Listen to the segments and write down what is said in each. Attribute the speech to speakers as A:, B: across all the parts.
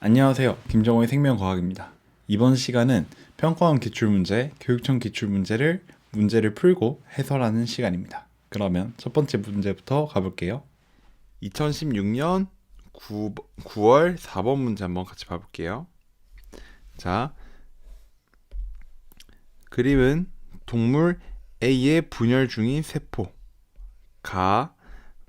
A: 안녕하세요. 김정호의 생명과학입니다. 이번 시간은 평가원 기출문제, 교육청 기출문제를 풀고 해설하는 시간입니다. 그러면 첫 번째 문제부터 가볼게요. 2016년 9월 4번 문제 한번 같이 봐볼게요. 자, 그림은 동물 A의 분열 중인 세포가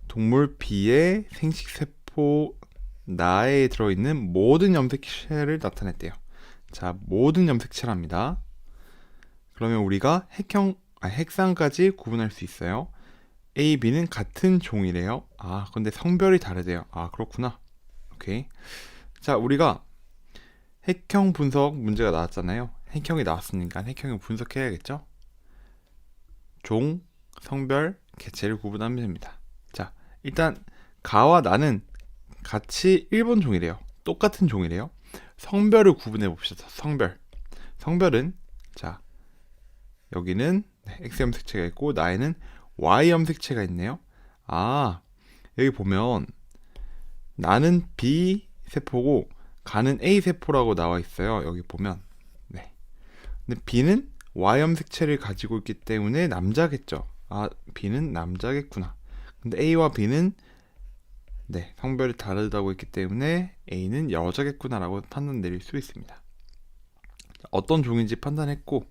A: 동물 B의 생식세포 나에 들어있는 모든 염색체를 나타냈대요. 자, 모든 염색체랍니다. 그러면 우리가 핵상까지 구분할 수 있어요. A, B는 같은 종이래요. 근데 성별이 다르대요. 그렇구나. 오케이. 자, 우리가 핵형 분석 문제가 나왔잖아요. 핵형이 나왔으니까 핵형을 분석해야겠죠? 종, 성별, 개체를 구분하면 됩니다. 자, 일단 가와 나는 같이 일본 종이래요. 똑같은 종이래요. 성별을 구분해 봅시다. 성별은 자, 여기는 X 염색체가 있고 나에는 Y 염색체가 있네요. 여기 보면 나는 B 세포고 가는 A 세포라고 나와 있어요. 여기 보면. 네. 근데 B는 Y 염색체를 가지고 있기 때문에 남자겠죠. B는 남자겠구나. 근데 A와 B는 성별이 다르다고 했기 때문에 A는 여자겠구나라고 판단 내릴 수 있습니다. 어떤 종인지 판단했고,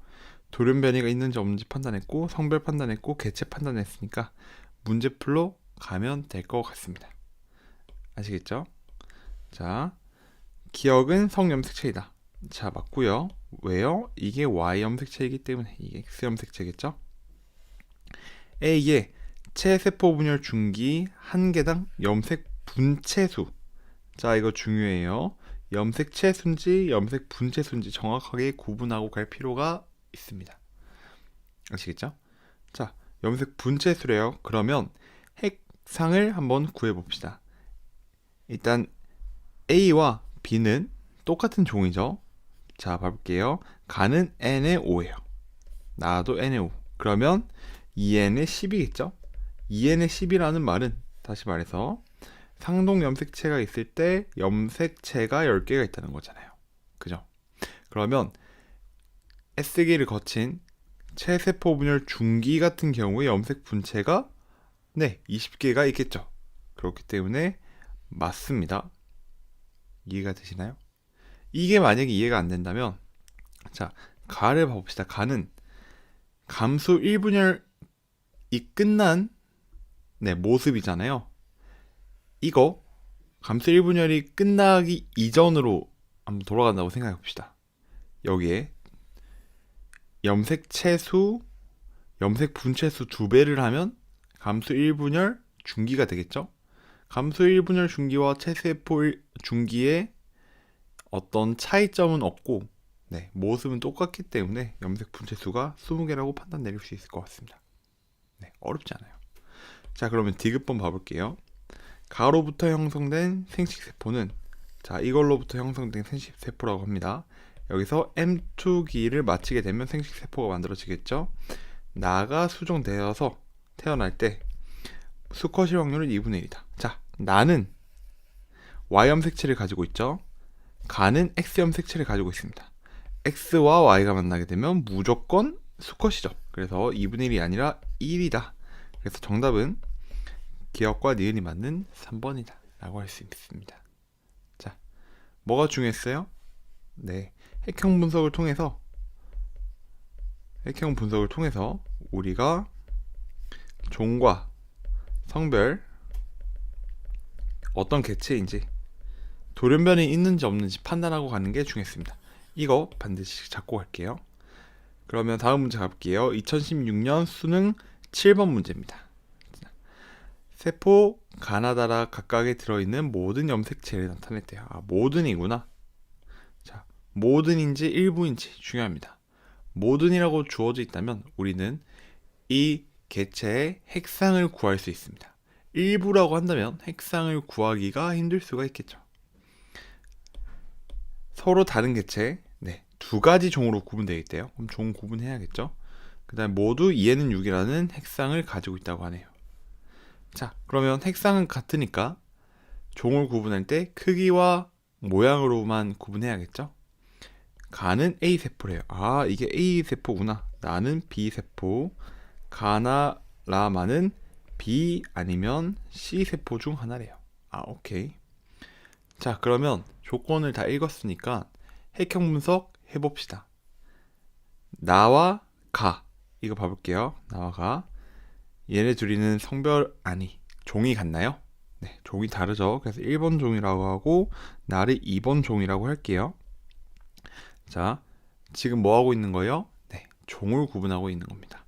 A: 돌연변이가 있는지 없는지 판단했고, 성별 판단했고, 개체 판단했으니까 문제풀로 가면 될 것 같습니다. 아시겠죠? 자, 기억은 성염색체이다. 자, 맞고요. 왜요? 이게 Y 염색체이기 때문에 이게 X 염색체겠죠? A의 체세포 분열 중기 한 개당 염색 분체수. 자, 이거 중요해요. 염색체수인지 염색 분체수인지 정확하게 구분하고 갈 필요가 있습니다. 아시겠죠? 자, 염색 분체수래요. 그러면 핵상을 한번 구해봅시다. 일단 A와 B는 똑같은 종이죠. 자, 봐볼게요. 가는 N의 5예요. 나도 N의 5. 그러면 2N의 10이겠죠? 2N의 10이라는 말은 다시 말해서 상동 염색체가 있을 때 염색체가 10개가 있다는 거잖아요. 그죠? 그러면 S기를 거친 체세포 분열 중기 같은 경우에 염색 분체가 20개가 있겠죠. 그렇기 때문에 맞습니다. 이해가 되시나요? 이게 만약에 이해가 안 된다면 자, 가를 봐봅시다. 가는 감수 1분열이 끝난 모습이잖아요. 이거 감수 1분열이 끝나기 이전으로 한번 돌아간다고 생각해 봅시다. 여기에 염색체수, 염색 분체수 2배를 하면 감수 1분열 중기가 되겠죠? 감수 1분열 중기와 체세포 중기의 어떤 차이점은 없고 모습은 똑같기 때문에 염색 분체수가 20개라고 판단 내릴 수 있을 것 같습니다. 어렵지 않아요. 자, 그러면 디귿번 봐볼게요. 가로부터 형성된 생식세포는 이걸로부터 형성된 생식세포라고 합니다. 여기서 M2기를 마치게 되면 생식세포가 만들어지겠죠. 나가 수정되어서 태어날 때 수컷일 확률은 2분의 1이다. 자, 나는 Y염색체를 가지고 있죠. 가는 X염색체를 가지고 있습니다. X와 Y가 만나게 되면 무조건 수컷이죠. 그래서 2분의 1이 아니라 1이다. 그래서 정답은 기억과 니은이 맞는 3번이다 라고 할 수 있습니다. 자, 뭐가 중요했어요? 핵형 분석을 통해서 우리가 종과 성별, 어떤 개체인지, 돌연변이 있는지 없는지 판단하고 가는 게 중요했습니다. 이거 반드시 잡고 갈게요. 그러면 다음 문제 가볼게요. 2016년 수능 7번 문제입니다. 세포 가나다라 각각에 들어있는 모든 염색체를 나타냈대요. 모든이구나. 자, 모든인지 일부인지 중요합니다. 모든이라고 주어져 있다면 우리는 이 개체의 핵상을 구할 수 있습니다. 일부라고 한다면 핵상을 구하기가 힘들 수가 있겠죠. 서로 다른 개체, 2가지 종으로 구분되어 있대요. 그럼 종 구분해야겠죠. 그 다음 모두 2에는 6이라는 핵상을 가지고 있다고 하네요. 자, 그러면 핵상은 같으니까 종을 구분할 때 크기와 모양으로만 구분해야겠죠? 가는 A세포래요. 아, 이게 A세포구나. 나는 B세포. 가나 라마는 B 아니면 C세포 중 하나래요. 아, 오케이. 자, 그러면 조건을 다 읽었으니까 핵형 분석 해봅시다. 나와 가. 이거 봐볼게요. 나와 가. 얘네 둘이는 성별, 아니, 종이 같나요? 네, 종이 다르죠. 그래서 1번 종이라고 하고 나를 2번 종이라고 할게요. 자, 지금 뭐 하고 있는 거예요? 네, 종을 구분하고 있는 겁니다.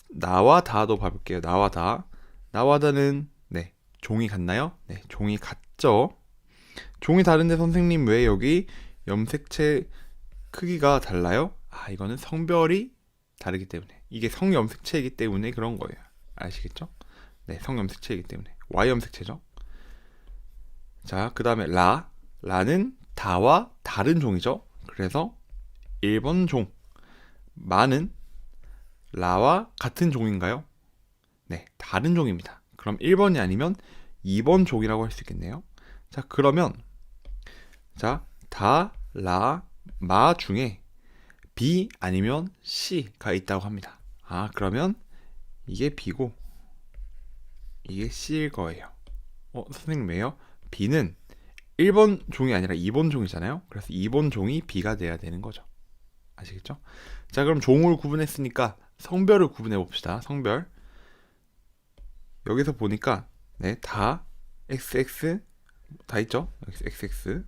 A: 나와 다도 봐볼게요. 나와 다. 나와 다는 네, 종이 같나요? 네, 종이 같죠. 종이 다른데 선생님 왜 여기 염색체 크기가 달라요? 아, 이거는 성별이 다르기 때문에. 이게 성염색체이기 때문에 그런 거예요. 아시겠죠? 네, 성염색체이기 때문에. Y염색체죠. 자, 그 다음에 라는 다와 다른 종이죠. 그래서 1번 종. 마는 라와 같은 종인가요? 네, 다른 종입니다. 그럼 1번이 아니면 2번 종이라고 할 수 있겠네요. 자, 그러면 자, 다, 라, 마 중에 B 아니면 C가 있다고 합니다. 아, 그러면 이게 B고 이게 C일 거예요. 선생님 왜요? B는 1번 종이 아니라 2번 종이잖아요. 그래서 2번 종이 B가 돼야 되는 거죠. 아시겠죠? 자, 그럼 종을 구분했으니까 성별을 구분해 봅시다. 성별. 여기서 보니까 네, 다 XX 다 있죠? 여기 XX.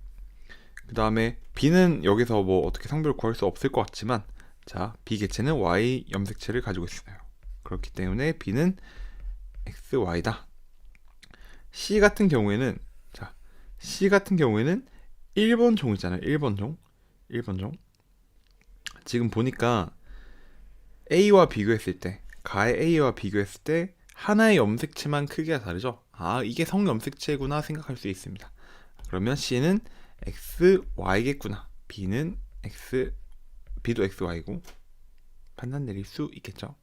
A: 그 다음에 B는 여기서 뭐 어떻게 성별을 구할 수 없을 것 같지만 자, B 개체는 Y 염색체를 가지고 있어요. 그렇기 때문에 B는 XY다. C 같은 경우에는 자, C 같은 경우에는 1번 종이잖아요. 1번 종. 1번 종. 지금 보니까 A와 비교했을 때 가의 A와 비교했을 때 하나의 염색체만 크기가 다르죠. 아, 이게 성염색체구나 생각할 수 있습니다. 그러면 C는 XY겠구나. B는 B도 XY고 판단 내릴 수 있겠죠.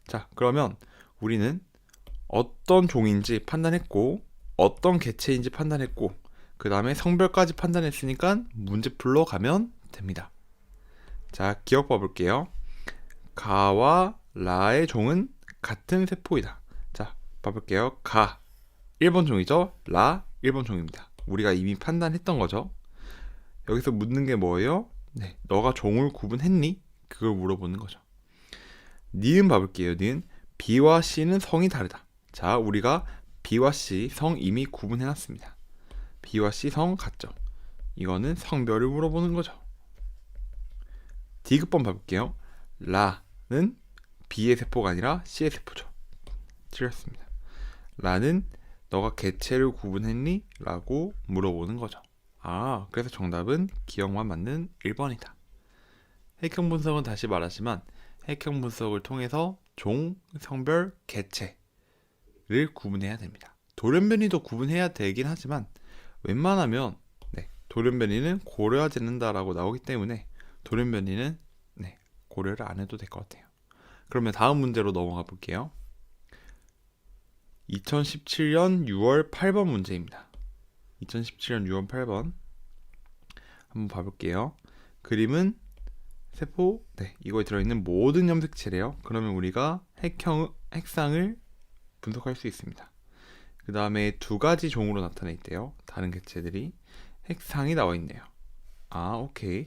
A: 자, 그러면 우리는 어떤 종인지 판단했고 어떤 개체인지 판단했고 그 다음에 성별까지 판단했으니까 문제 풀러 가면 됩니다. 자, 기억 봐볼게요. 가와 라의 종은 같은 세포이다. 자, 봐볼게요. 가 1번 종이죠. 라 1번 종입니다. 우리가 이미 판단했던 거죠. 여기서 묻는 게 뭐예요? 네, 너가 종을 구분했니? 그걸 물어보는 거죠. 니은 봐볼게요. 니은 B와 C는 성이 다르다. 자, 우리가 B와 C 성 이미 구분해놨습니다. B와 C 성 같죠? 이거는 성별을 물어보는 거죠. D급번 봐볼게요. 라는 B의 세포가 아니라 C의 세포죠. 틀렸습니다. 라는 너가 개체를 구분했니? 라고 물어보는 거죠. 아, 그래서 정답은 기억만 맞는 1번이다. 핵형 분석은 다시 말하지만 핵형 분석을 통해서 종, 성별, 개체를 구분해야 됩니다. 돌연변이도 구분해야 되긴 하지만 웬만하면 네, 돌연변이는 고려하지 않는다라고 나오기 때문에 돌연변이는 네, 고려를 안 해도 될 것 같아요. 그러면 다음 문제로 넘어가 볼게요. 2017년 6월 8번 문제입니다. 2017년 6월 8번 한번 봐볼게요. 그림은 세포, 네, 이거에 들어있는 모든 염색체래요. 그러면 우리가 핵상을 분석할 수 있습니다. 그 다음에 두 가지 종으로 나타내 있대요. 다른 개체들이 핵상이 나와 있네요. 아, 오케이.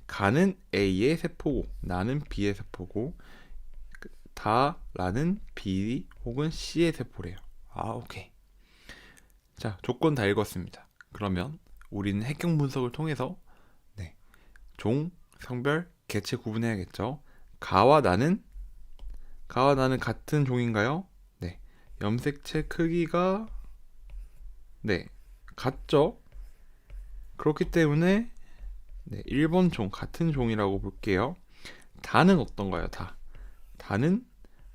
A: 가는 A의 세포고 나는 B의 세포고 다라는 B 혹은 C의 세포래요. 아, 오케이. 자, 조건 다 읽었습니다. 그러면 우리는 핵형 분석을 통해서 네, 종, 성별, 개체 구분해야겠죠. 가와 나는 같은 종인가요? 네, 염색체 크기가 네, 같죠. 그렇기 때문에 네, 1번 종 같은 종이라고 볼게요. 다는 어떤가요? 다는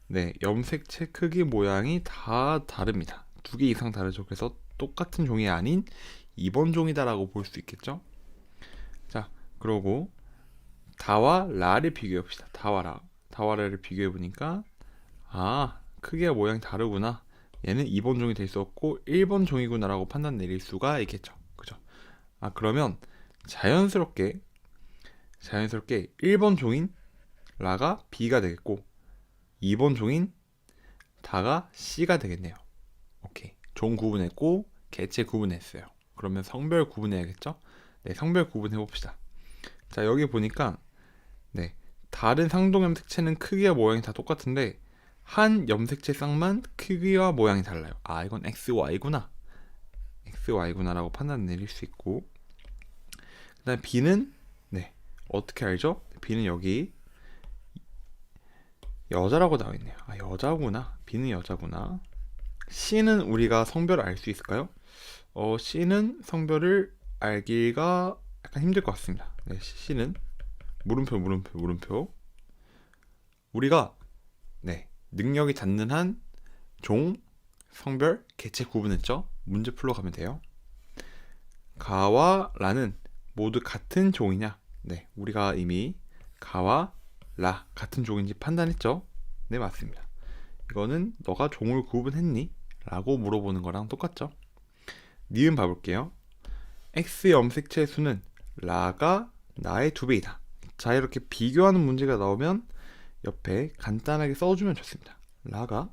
A: 네, 염색체 크기 모양이 다 다릅니다. 두 개 이상 다르죠. 그래서 똑같은 종이 아닌 2번 종이다라고 볼 수 있겠죠. 자, 그러고 다와 라를 비교해 봅시다. 다와 라를 비교해 보니까 아, 크기와 모양이 다르구나. 얘는 2번 종이 될 수 없고 1번 종이구나라고 판단 내릴 수가 있겠죠. 그죠? 그러면 자연스럽게 1번 종인 라가 B가 되겠고 2번 종인 다가 C가 되겠네요. 오케이. 종 구분했고 개체 구분했어요. 그러면 성별 구분해야겠죠? 네, 성별 구분해 봅시다. 자, 여기 보니까 네, 다른 상동 염색체는 크기와 모양이 다 똑같은데 한 염색체 쌍만 크기와 모양이 달라요. 이건 XY구나. XY구나라고 판단 내릴 수 있고, 그 다음에 B는 네, 어떻게 알죠? B는 여기 여자라고 나와 있네요. 여자구나. B는 여자구나. C는 우리가 성별을 알 수 있을까요? C는 성별을 알기가 약간 힘들 것 같습니다. 네, C는 물음표. 우리가 네, 능력이 닿는 한 종, 성별, 개체 구분했죠? 문제 풀러 가면 돼요. 가와 라는 모두 같은 종이냐? 네, 우리가 이미 가와 라 같은 종인지 판단했죠? 네, 맞습니다. 이거는 너가 종을 구분했니? 라고 물어보는 거랑 똑같죠? 니은 봐볼게요. X 염색체 수는 라가 나의 2배이다. 자, 이렇게 비교하는 문제가 나오면 옆에 간단하게 써주면 좋습니다. 라가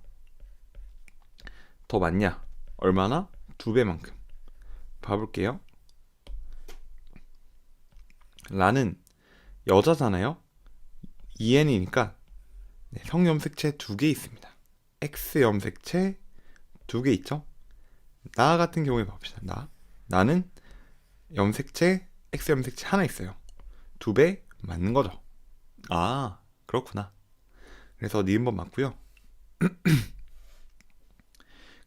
A: 더 많냐? 얼마나? 2배만큼. 봐볼게요. 라는 여자잖아요. EN이니까 성염색체 2개 있습니다. X 염색체 2개 있죠? 나 같은 경우에 봅시다. 나는 염색체 X 염색체 하나 있어요. 2배 맞는 거죠. 그렇구나. 그래서 니은번 맞고요.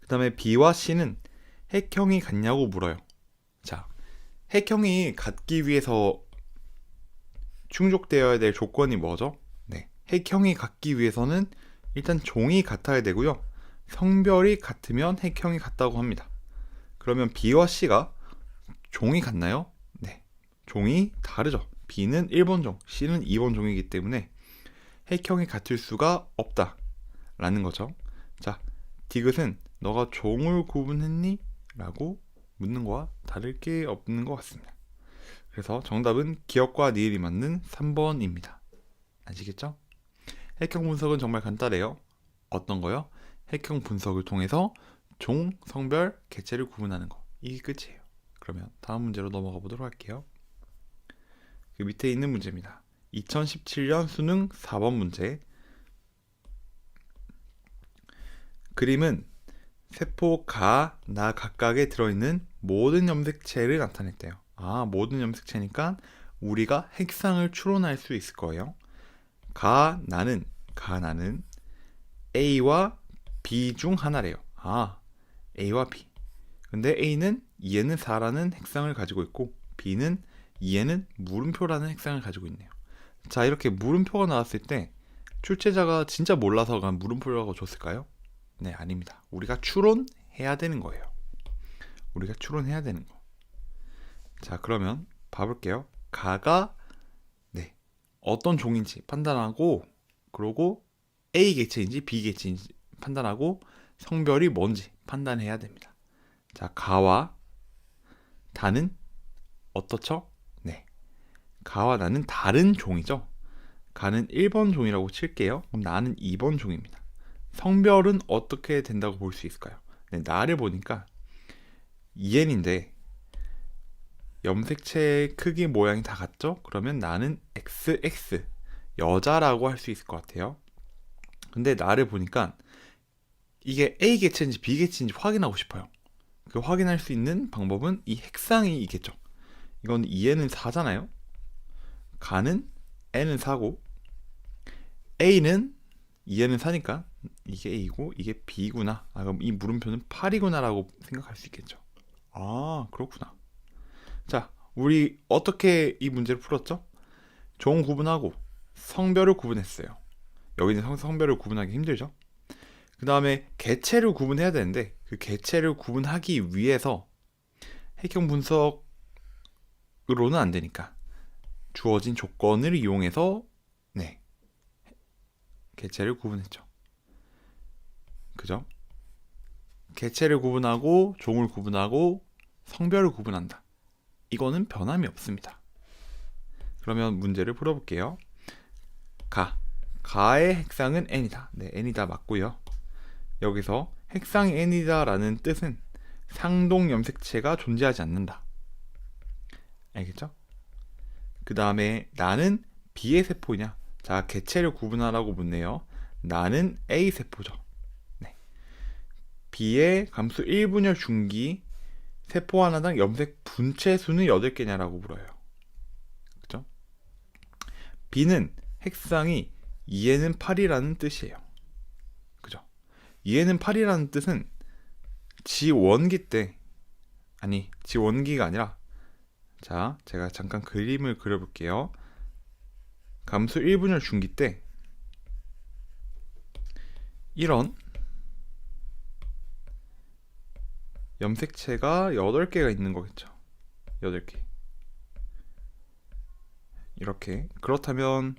A: 그 다음에 B와 C는 핵형이 같냐고 물어요. 자, 핵형이 같기 위해서 충족되어야 될 조건이 뭐죠? 네, 핵형이 같기 위해서는 일단 종이 같아야 되고요. 성별이 같으면 핵형이 같다고 합니다. 그러면 B와 C가 종이 같나요? 네, 종이 다르죠. B는 1번 종, C는 2번 종이기 때문에 핵형이 같을 수가 없다 라는 거죠. 자, 디귿은 너가 종을 구분했니? 라고 묻는 거와 다를 게 없는 것 같습니다. 그래서 정답은 기억과 니을이 맞는 3번입니다. 아시겠죠? 핵형 분석은 정말 간단해요. 어떤 거요? 핵형 분석을 통해서 종, 성별, 개체를 구분하는 거. 이게 끝이에요. 그러면 다음 문제로 넘어가 보도록 할게요. 그 밑에 있는 문제입니다. 2017년 수능 4번 문제. 그림은 세포 가, 나 각각에 들어있는 모든 염색체를 나타냈대요. 모든 염색체니까 우리가 핵상을 추론할 수 있을 거예요. 가, 나는 A와 B 중 하나래요. A와 B. 근데 A는 2에는 4라는 핵상을 가지고 있고 B는 2에는 물음표라는 핵상을 가지고 있네요. 자, 이렇게 물음표가 나왔을 때 출제자가 진짜 몰라서 그냥 물음표라고 줬을까요? 네, 아닙니다. 우리가 추론해야 되는 거예요. 우리가 추론해야 되는 거. 자, 그러면 봐볼게요. 가가 네, 어떤 종인지 판단하고, 그러고 A 개체인지 B 개체인지 판단하고 성별이 뭔지 판단해야 됩니다. 자, 가와 다는 어떻죠? 네, 가와 나는 다른 종이죠. 가는 1번 종이라고 칠게요. 그럼 나는 2번 종입니다. 성별은 어떻게 된다고 볼 수 있을까요? 네, 나를 보니까 EN인데 염색체의 크기 모양이 다 같죠? 그러면 나는 XX 여자라고 할 수 있을 것 같아요. 근데 나를 보니까 이게 A 개체인지 B 개체인지 확인하고 싶어요. 그 확인할 수 있는 방법은 이 핵상이 있겠죠. 이건 2에는 4잖아요. 가는 N은 4고 A는 2에는 4니까 이게 A고 이게 B구나. 그럼 이 물음표는 8이구나 라고 생각할 수 있겠죠. 그렇구나. 자, 우리 어떻게 이 문제를 풀었죠? 종 구분하고 성별을 구분했어요. 여기는 성별을 구분하기 힘들죠? 그 다음에 개체를 구분해야 되는데 그 개체를 구분하기 위해서 핵형 분석으로는 안 되니까 주어진 조건을 이용해서 네, 개체를 구분했죠. 그죠? 개체를 구분하고 종을 구분하고 성별을 구분한다. 이거는 변함이 없습니다. 그러면 문제를 풀어볼게요. 가의 핵상은 n이다. 네, n이다 맞고요. 여기서 핵상이 n이다 라는 뜻은 상동 염색체가 존재하지 않는다. 알겠죠? 그 다음에 나는 B의 세포냐? 자, 개체를 구분하라고 묻네요. 나는 A 세포죠. 네. B의 감수 1분열 중기 세포 하나당 염색 분체 수는 8개냐라고 물어요. 그죠? B는 핵상이 2에는 8이라는 뜻이에요. 그죠? 2에는 8이라는 뜻은 지원기 때, 아니, 지원기가 아니라, 자, 제가 잠깐 그림을 그려볼게요. 감수 1분열 중기 때 이런 염색체가 8개가 있는 거겠죠. 8개. 이렇게. 그렇다면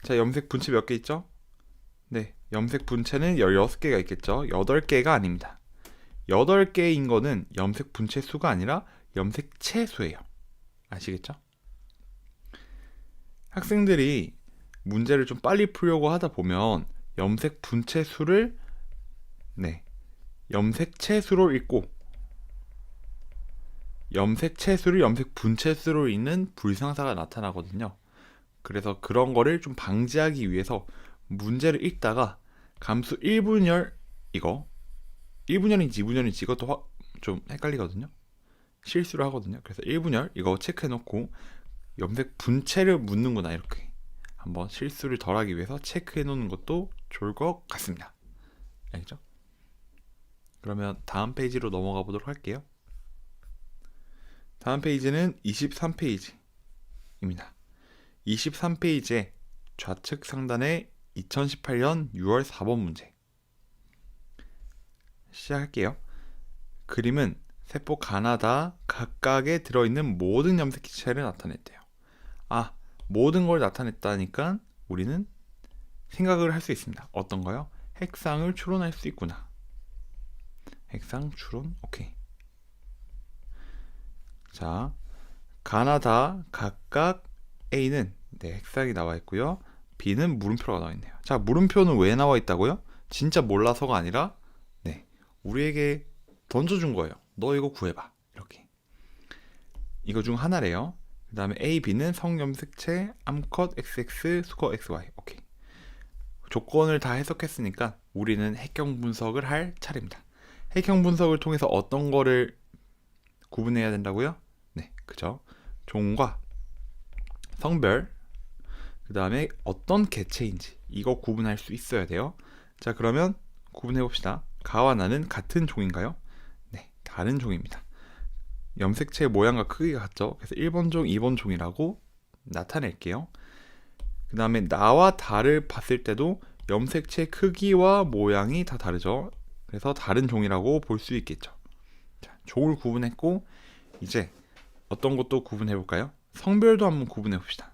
A: 자, 염색 분체 몇 개 있죠? 네, 염색 분체는 16개가 있겠죠. 8개가 아닙니다. 8개인 거는 염색 분체 수가 아니라 염색체 수예요. 아시겠죠? 학생들이 문제를 좀 빨리 풀려고 하다 보면 염색 분체 수를 염색체 수로 읽고 염색체 수를 염색 분체 수로 읽는 불상사가 나타나거든요. 그래서 그런 거를 좀 방지하기 위해서 문제를 읽다가 감수 1분열 이거 1분열인지 2분열인지 이것도 좀 헷갈리거든요. 실수를 하거든요. 그래서 1분열 이거 체크해놓고 염색 분체를 묻는구나 이렇게 한번 실수를 덜하기 위해서 체크해 놓는 것도 좋을 것 같습니다. 알겠죠? 그러면 다음 페이지로 넘어가 보도록 할게요. 다음 페이지는 23페이지입니다. 23페이지에 좌측 상단에 2018년 6월 4번 문제 시작할게요. 그림은 세포 가나다 각각에 들어있는 모든 염색 기체를 나타냈대요. 아, 모든 걸 나타냈다니까 우리는 생각을 할 수 있습니다. 어떤 거요? 핵상을 추론할 수 있구나. 핵상 추론? 오케이. 자, 가나다 각각 A는 핵상이 나와 있고요. B는 물음표가 나와 있네요. 자, 물음표는 왜 나와 있다고요? 진짜 몰라서가 아니라 우리에게 던져준 거예요. 너 이거 구해봐. 이렇게. 이거 중 하나래요. 그 다음에 A, B는 성염색체, 암컷, XX, 수거, XY. 오케이. 조건을 다 해석했으니까 우리는 핵형 분석을 할 차례입니다. 핵형 분석을 통해서 어떤 거를 구분해야 된다고요? 네, 그죠. 종과 성별, 그 다음에 어떤 개체인지 이거 구분할 수 있어야 돼요. 자, 그러면 구분해 봅시다. 가와 나는 같은 종인가요? 네, 다른 종입니다. 염색체 모양과 크기가 같죠? 그래서 1번 종, 2번 종이라고 나타낼게요. 그 다음에 나와 다를 봤을 때도 염색체 크기와 모양이 다 다르죠. 그래서 다른 종이라고 볼 수 있겠죠. 자, 종을 구분했고 이제 어떤 것도 구분해 볼까요? 성별도 한번 구분해 봅시다.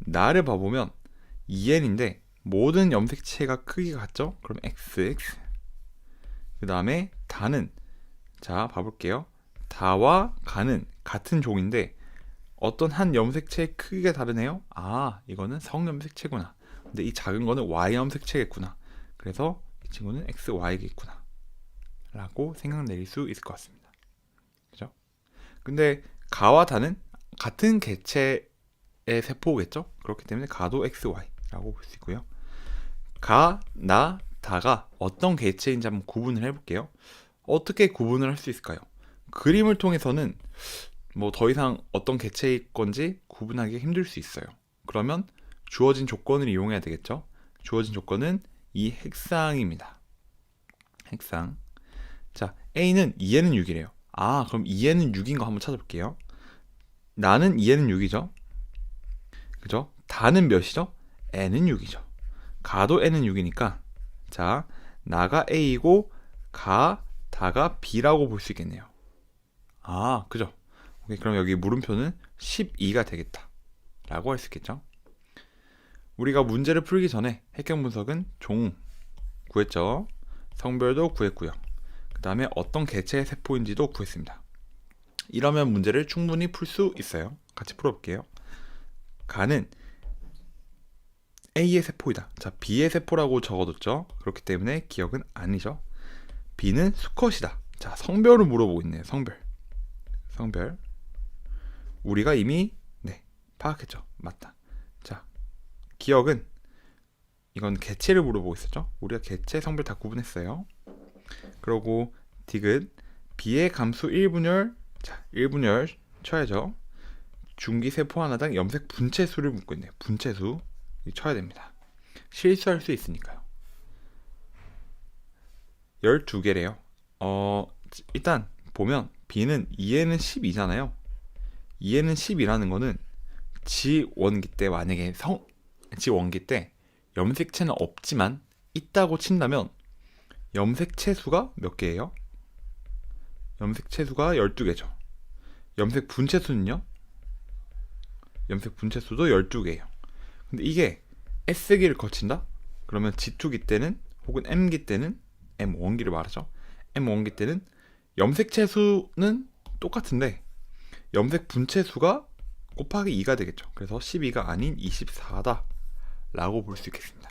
A: 나를 봐보면 2N인데 모든 염색체가 크기가 같죠? 그럼 XX. 그 다음에 다는, 자 봐볼게요. 다와 가는 같은 종인데 어떤 한 염색체의 크기가 다르네요. 아, 이거는 성염색체구나. 근데 이 작은 거는 Y염색체겠구나. 그래서 이 친구는 XY겠구나 라고 생각 내릴 수 있을 것 같습니다. 그죠? 근데 가와 다는 같은 개체의 세포겠죠? 그렇기 때문에 가도 XY라고 볼 수 있고요. 가, 나, 다가 어떤 개체인지 한번 구분을 해볼게요. 어떻게 구분을 할 수 있을까요? 그림을 통해서는 뭐 더 이상 어떤 개체일 건지 구분하기 힘들 수 있어요. 그러면 주어진 조건을 이용해야 되겠죠. 주어진 조건은 이 핵상입니다. 핵상. 자, A는 2에는 6이래요. 아, 그럼 2에는 6인 거 한번 찾아볼게요. 나는 2에는 6이죠. 그죠? 다는 몇이죠? N은 6이죠. 가도 N은 6이니까 자, 나가 A이고 다가 B라고 볼 수 있겠네요. 아, 그죠? 오케이, 그럼 여기 물음표는 12가 되겠다 라고 할 수 있겠죠. 우리가 문제를 풀기 전에 핵형 분석은 종 구했죠. 성별도 구했고요. 그 다음에 어떤 개체의 세포인지도 구했습니다. 이러면 문제를 충분히 풀 수 있어요. 같이 풀어볼게요. 가는 A의 세포이다. 자, B의 세포라고 적어뒀죠. 그렇기 때문에 기억은 아니죠. B는 수컷이다. 자, 성별을 물어보고 있네요. 성별 우리가 이미 파악했죠. 맞다. 자, 기억은 이건 개체를 물어보고 있었죠. 우리가 개체, 성별 다 구분했어요. 그리고 디귿 B의 감수 1분열. 자, 1분열 쳐야죠. 중기세포 하나당 염색 분체수를 묻고 있네요. 분체수 쳐야 됩니다. 실수할 수 있으니까요. 12개래요. 일단 보면 B는 2에는 12잖아요. 2에는 10이라는 거는 지원기 때 만약에 지원기 때 염색체는 없지만 있다고 친다면 염색체 수가 몇 개예요? 염색체 수가 12개죠. 염색 분체 수는요? 염색 분체 수도 12개예요. 근데 이게 S기를 거친다? 그러면 G2기 때는 혹은 M기 때는 M1기를 말하죠. M1기 때는 염색체 수는 똑같은데 염색 분체 수가 곱하기 2가 되겠죠. 그래서 12가 아닌 24다 라고 볼 수 있겠습니다.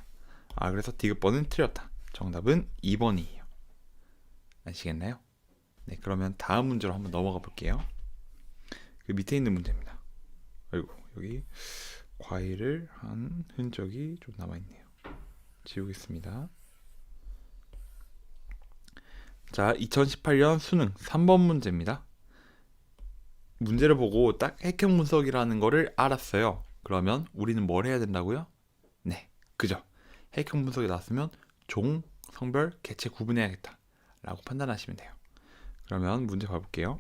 A: 그래서 디귿번은 틀렸다. 정답은 2번이에요. 아시겠나요? 네, 그러면 다음 문제로 한번 넘어가 볼게요. 그 밑에 있는 문제입니다. 아이고, 여기 과일을 한 흔적이 좀 남아있네요. 지우겠습니다. 자, 2018년 수능 3번 문제입니다. 문제를 보고 딱 핵형 분석이라는 거를 알았어요. 그러면 우리는 뭘 해야 된다고요? 네, 그죠. 핵형 분석이 나왔으면 종, 성별, 개체 구분해야겠다 라고 판단하시면 돼요. 그러면 문제 봐볼게요.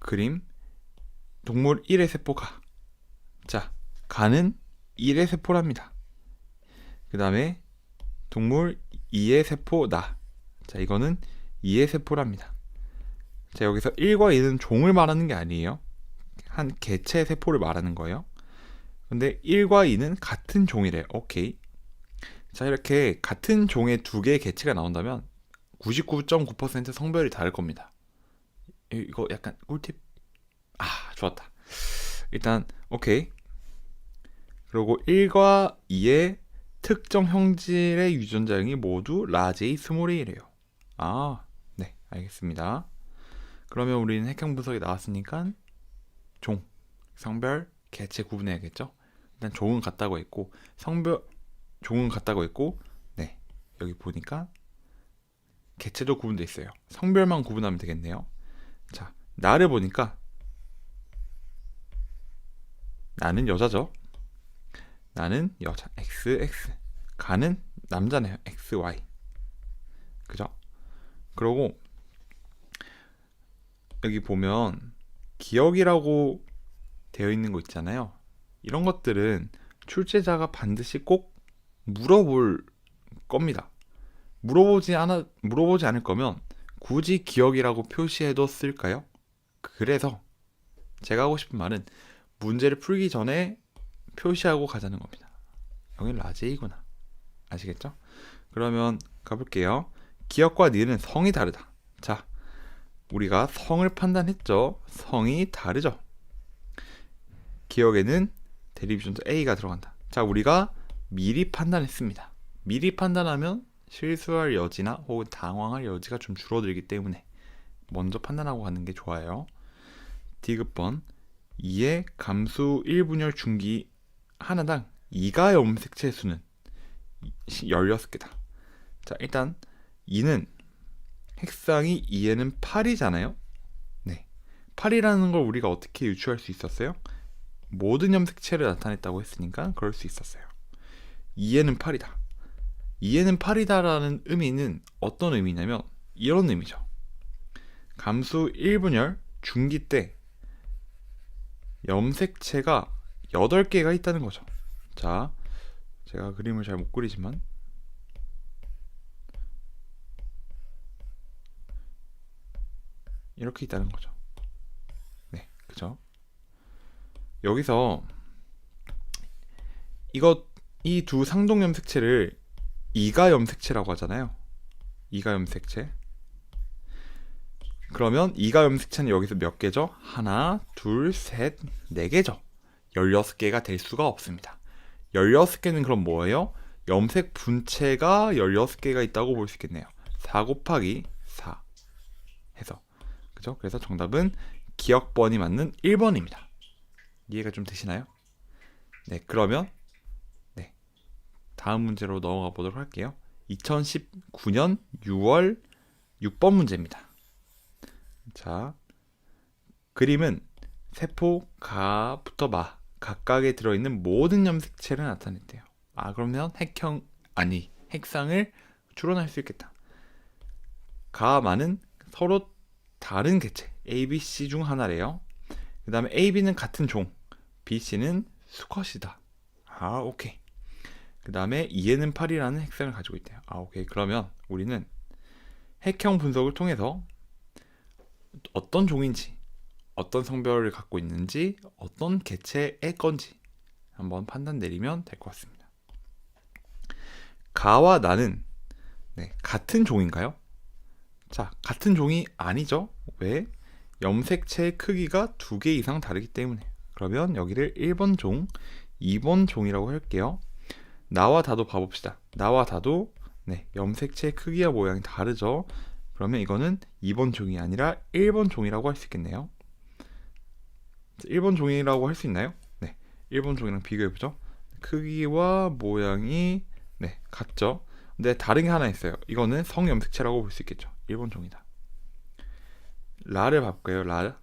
A: 그림 동물 1의 세포 가. 자, 가는 1의 세포랍니다. 그 다음에 동물 2의 세포 나. 자, 이거는 2의 세포랍니다. 자, 여기서 1과 2는 종을 말하는 게 아니에요. 한 개체 세포를 말하는 거예요. 근데 1과 2는 같은 종이래. 오케이. 자, 이렇게 같은 종의 두 개의 개체가 나온다면 99.9% 성별이 다를 겁니다. 이거 약간 꿀팁? 좋았다. 일단 오케이. 그리고 1과 2의 특정 형질의 유전자형이 모두 라지 A, 스몰 a래요. 네, 알겠습니다. 그러면 우리는 핵형 분석이 나왔으니까 종, 성별, 개체 구분해야겠죠? 일단 종은 같다고 했고 종은 같다고 했고, 네, 여기 보니까 개체도 구분되어 있어요. 성별만 구분하면 되겠네요. 자, 나를 보니까 나는 여자죠. 나는 여자, XX. 가는 남자네요, XY. 그죠? 그리고 여기 보면 기억이라고 되어 있는 거 있잖아요. 이런 것들은 출제자가 반드시 꼭 물어볼 겁니다. 물어보지 않을 거면 굳이 기억이라고 표시해도 쓸까요? 그래서 제가 하고 싶은 말은 문제를 풀기 전에 표시하고 가자는 겁니다. 여긴 라제이구나. 아시겠죠? 그러면 가볼게요. 기억과 니은 성이 다르다. 자, 우리가 성을 판단했죠. 성이 다르죠. 기억에는 대립유전자 A가 들어간다. 자, 우리가 미리 판단했습니다. 미리 판단하면 실수할 여지나 혹은 당황할 여지가 좀 줄어들기 때문에 먼저 판단하고 가는 게 좋아요. 디귿번 2의 감수 1분열 중기 하나당 2가 염색체 수는 16개다. 자, 일단 2는 핵상이 2에는 8이잖아요. 네, 8이라는 걸 우리가 어떻게 유추할 수 있었어요? 모든 염색체를 나타냈다고 했으니까 그럴 수 있었어요. 2에는 8이다. 2에는 8이다라는 의미는 어떤 의미냐면 이런 의미죠. 감수 1분열 중기 때 염색체가 8개가 있다는 거죠. 자, 제가 그림을 잘 못 그리지만 이렇게 있다는 거죠. 네, 그죠? 여기서 이 두 상동 염색체를 이가 염색체라고 하잖아요. 이가 염색체. 그러면 이가 염색체는 여기서 몇 개죠? 하나, 둘, 셋, 네 개죠. 16개가 될 수가 없습니다. 16개는 그럼 뭐예요? 염색 분체가 16개가 있다고 볼 수 있겠네요. 4 곱하기 4 해서. 그죠? 그래서 정답은 기억번이 맞는 1번입니다. 이해가 좀 되시나요? 네, 그러면 네, 다음 문제로 넘어가 보도록 할게요. 2019년 6월 6번 문제입니다. 자, 그림은 세포 가부터 마 각각에 들어있는 모든 염색체를 나타냈대요. 아, 그러면 핵상을 추론할 수 있겠다. 가, 마는 서로 다른 개체 A, B, C 중 하나래요. 그 다음에 A, B는 같은 종, B, C는 수컷이다. 아, 오케이. 그 다음에 2에는 8이라는 핵상을 가지고 있대요. 아, 오케이. 그러면 우리는 핵형 분석을 통해서 어떤 종인지, 어떤 성별을 갖고 있는지, 어떤 개체의 건지 한번 판단 내리면 될 것 같습니다. 가와 나는 같은 종인가요? 자, 같은 종이 아니죠. 왜? 염색체의 크기가 2개 이상 다르기 때문에. 그러면 여기를 1번 종, 2번 종이라고 할게요. 나와 다도 봐봅시다. 나와 다도 염색체의 크기와 모양이 다르죠. 그러면 이거는 2번 종이 아니라 1번 종이라고 할 수 있겠네요. 1번 종이라고 할 수 있나요? 네, 1번 종이랑 비교해보죠. 크기와 모양이 같죠. 근데 다른 게 하나 있어요. 이거는 성염색체라고 볼 수 있겠죠. 1번 종이다. 라를 바꿀게요. 라.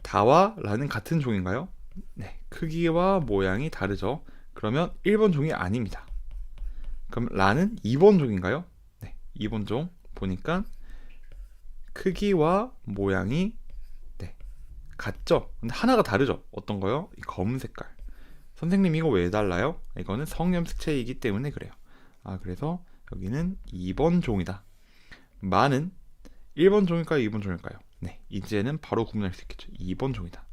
A: 다와 라는 같은 종인가요? 네, 크기와 모양이 다르죠. 그러면 1번 종이 아닙니다. 그럼 라는 2번 종인가요? 네, 2번 종 보니까 크기와 모양이 같죠? 근데 하나가 다르죠? 어떤 거요? 이 검은 색깔. 선생님 이거 왜 달라요? 이거는 성염색체이기 때문에 그래요. 아, 그래서 여기는 2번 종이다. 마는 1번 종일까요? 2번 종일까요? 네, 이제는 바로 구분할 수 있겠죠. 2번 종이다.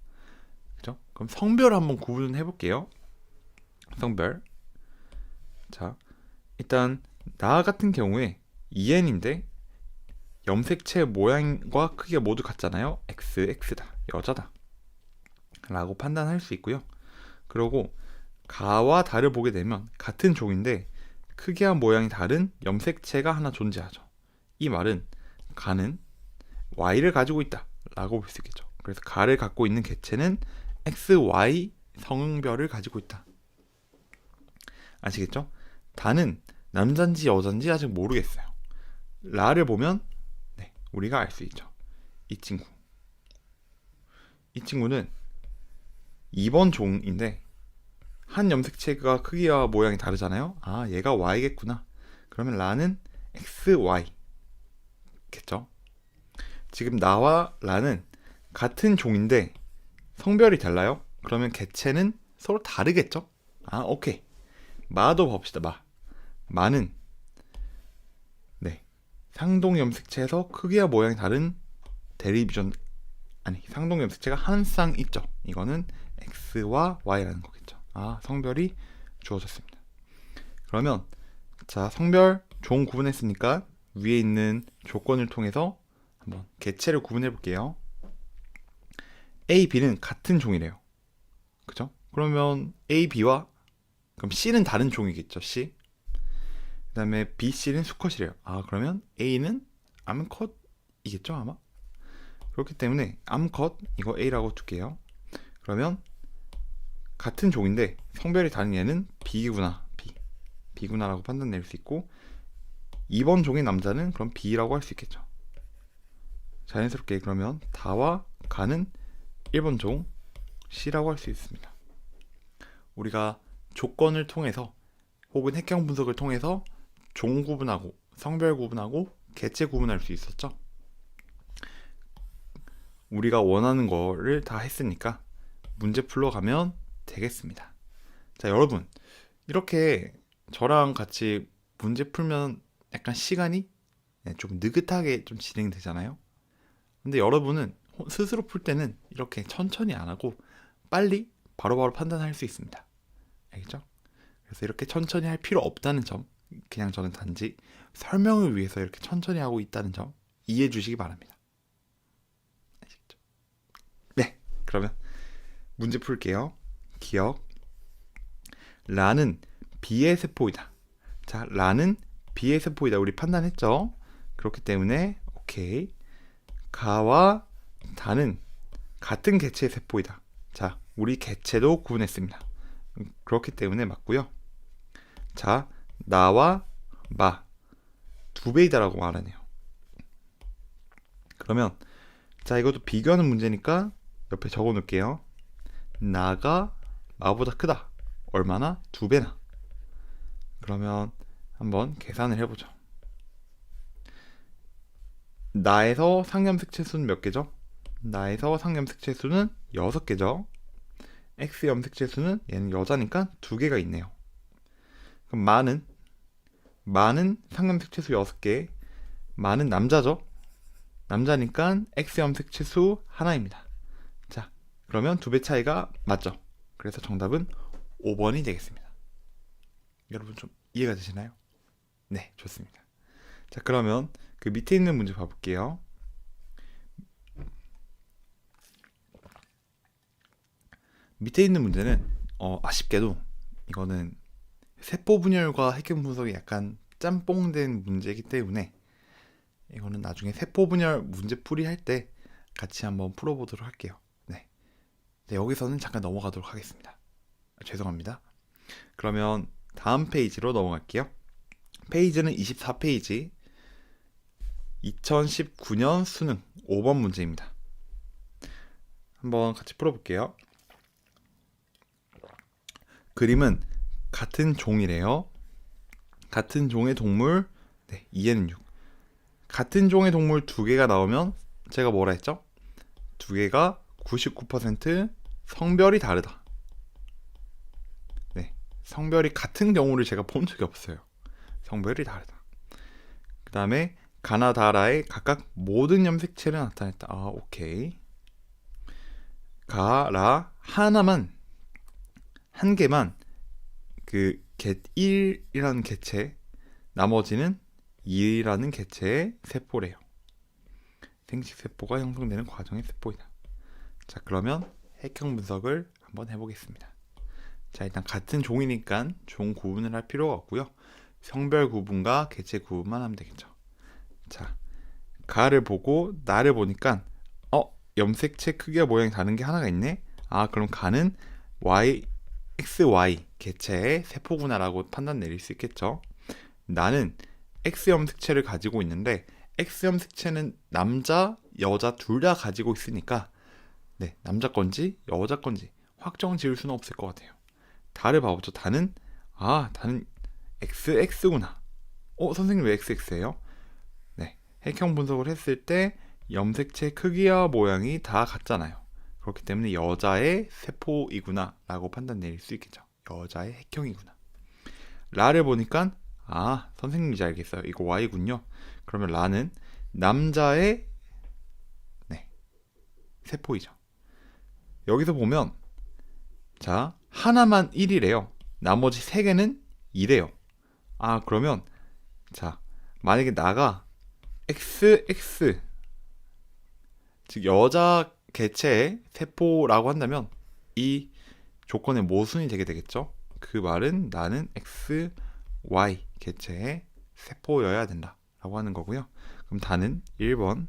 A: 그죠? 그럼 성별 한번 구분해 볼게요. 성별. 자, 일단 나 같은 경우에 EN인데 염색체 모양과 크기가 모두 같잖아요. XX다. 여자다. 라고 판단할 수 있고요. 그리고 가와 다를 보게 되면 같은 종인데 크기와 모양이 다른 염색체가 하나 존재하죠. 이 말은 가는 Y를 가지고 있다 라고 볼 수 있겠죠. 그래서 가를 갖고 있는 개체는 XY 성별을 가지고 있다. 아시겠죠? 다는 남잔지 여잔지 아직 모르겠어요. 라를 보면 우리가 알 수 있죠. 이 친구는 2번 종인데 한 염색체가 크기와 모양이 다르잖아요. 아, 얘가 Y겠구나. 그러면 라는 XY 겠죠. 지금 나와 라는 같은 종인데 성별이 달라요. 그러면 개체는 서로 다르겠죠. 아, 오케이. 마도 봅시다. 마는 상동 염색체에서 크기와 모양이 다른 상동 염색체가 한 쌍 있죠. 이거는 X와 Y라는 거겠죠. 아, 성별이 주어졌습니다. 그러면 자, 성별 종 구분했으니까 위에 있는 조건을 통해서 한번 개체를 구분해 볼게요. A, B는 같은 종이래요. 그죠? 그러면 A, B와 그럼 C는 다른 종이겠죠. C. 그 다음에 B, C는 수컷이래요. 아, 그러면 A는 암컷이겠죠 아마? 그렇기 때문에 암컷 이거 A라고 둘게요. 그러면 같은 종인데 성별이 다른 얘는 B구나. B구나라고 판단 낼 수 있고 2번 종의 남자는 그럼 B라고 할 수 있겠죠. 자연스럽게 그러면 다와 가는 1번 종 C라고 할 수 있습니다. 우리가 조건을 통해서 혹은 핵형 분석을 통해서 종 구분하고 성별 구분하고 개체 구분할 수 있었죠. 우리가 원하는 거를 다 했으니까 문제 풀러가면 되겠습니다. 자, 여러분 이렇게 저랑 같이 문제 풀면 약간 시간이 좀 느긋하게 좀 진행되잖아요. 근데 여러분은 스스로 풀 때는 이렇게 천천히 안 하고 빨리 바로바로 판단할 수 있습니다. 알겠죠? 그래서 이렇게 천천히 할 필요 없다는 점, 그냥 저는 단지 설명을 위해서 이렇게 천천히 하고 있다는 점 이해해 주시기 바랍니다. 그러면 문제 풀게요. 기억. 라는 B의 세포이다. 자, 라는 B의 세포이다. 우리 판단했죠? 그렇기 때문에 오케이. 가와 다는 같은 개체의 세포이다. 자, 우리 개체도 구분했습니다. 그렇기 때문에 맞고요. 자, 나와 마 두 배이다라고 말하네요. 그러면 자, 이것도 비교하는 문제니까 옆에 적어 놓을게요. 나가 마보다 크다. 얼마나? 두 배나. 그러면 한번 계산을 해보죠. 나에서 상염색체수는 몇 개죠? 나에서 상염색체수는 6개죠. X 염색체수는 얘는 여자니까 2개가 있네요. 그럼 마는 상염색체수 6개. 마는 남자죠. 남자니까 X 염색체수 하나입니다. 자, 그러면 2배 차이가 맞죠? 그래서 정답은 5번이 되겠습니다. 여러분 좀 이해가 되시나요? 네, 좋습니다. 자, 그러면 그 밑에 있는 문제 봐볼게요. 밑에 있는 문제는 아쉽게도 이거는 세포 분열과 핵형 분석이 약간 짬뽕된 문제이기 때문에 이거는 나중에 세포 분열 문제풀이 할 때 같이 한번 풀어보도록 할게요. 네. 여기서는 잠깐 넘어가도록 하겠습니다. 죄송합니다. 그러면 다음 페이지로 넘어갈게요. 페이지는 24페이지 2019년 수능 5번 문제입니다. 한번 같이 풀어볼게요. 그림은 같은 종이래요. 같은 종의 동물 2에는 6. 같은 종의 동물 2개가 나오면 제가 뭐라 했죠? 2개가 99% 성별이 다르다. 네, 성별이 같은 경우를 제가 본 적이 없어요. 성별이 다르다. 그 다음에 가나다라의 각각 모든 염색체를 나타냈다. 오케이. 가라 하나만 한 개만 그 1이라는 개체, 나머지는 2라는 개체의 세포래요. 생식세포가 형성되는 과정의 세포이다. 자, 그러면 핵형 분석을 한번 해보겠습니다. 자, 일단 같은 종이니까 종 구분을 할 필요가 없고요. 성별 구분과 개체 구분만 하면 되겠죠. 자, 가를 보고 나를 보니까 염색체 크기와 모양이 다른 게 하나가 있네. 그럼 가는 XY 개체의 세포구나라고 판단 내릴 수 있겠죠. 나는 X 염색체를 가지고 있는데 X 염색체는 남자, 여자 둘 다 가지고 있으니까 네, 남자 건지 여자 건지 확정 지을 수는 없을 것 같아요. 다를 봐보죠. 다는 XX구나. 선생님 왜 XX예요? 네, 핵형 분석을 했을 때 염색체 크기와 모양이 다 같잖아요. 그렇기 때문에 여자의 세포이구나 라고 판단 내릴 수 있겠죠. 여자의 핵형이구나. 라를 보니까 선생님이 이제 알겠어요. 이거 Y군요. 그러면 라는 남자의 세포이죠. 여기서 보면 자, 하나만 1이래요. 나머지 3개는 2래요. 그러면 자, 만약에 나가 XX 즉 여자 개체의 세포라고 한다면 이 조건의 모순이 되게 되겠죠. 그 말은 나는 XY 개체의 세포여야 된다 라고 하는 거고요. 그럼 다는 1번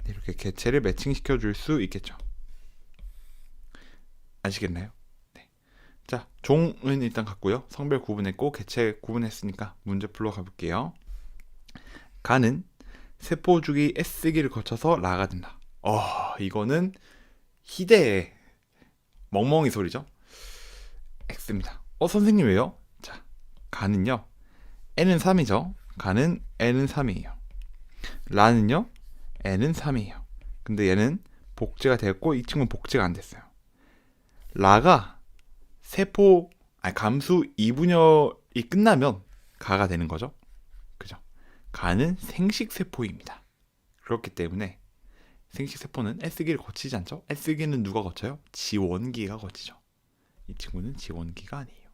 A: 이렇게 개체를 매칭시켜 줄 수 있겠죠. 아시겠나요? 네. 자, 종은 일단 갔고요. 성별 구분했고 개체 구분했으니까 문제 풀러 가볼게요. 가는 세포주기 S기를 거쳐서 라가 된다. 이거는 희대의 멍멍이 소리죠. X입니다. 선생님 왜요? 자, 가는요 N은 3이죠. 가는 N은 3이에요. 라는요 N은 3이에요. 근데 얘는 복제가 됐고 이 친구는 복제가 안 됐어요. 라가 감수 2분열이 끝나면 가가 되는 거죠. 그죠? 가는 생식세포입니다. 그렇기 때문에 생식세포는 S기를 거치지 않죠? S기는 누가 거쳐요? 지원기가 거치죠. 이 친구는 지원기가 아니에요.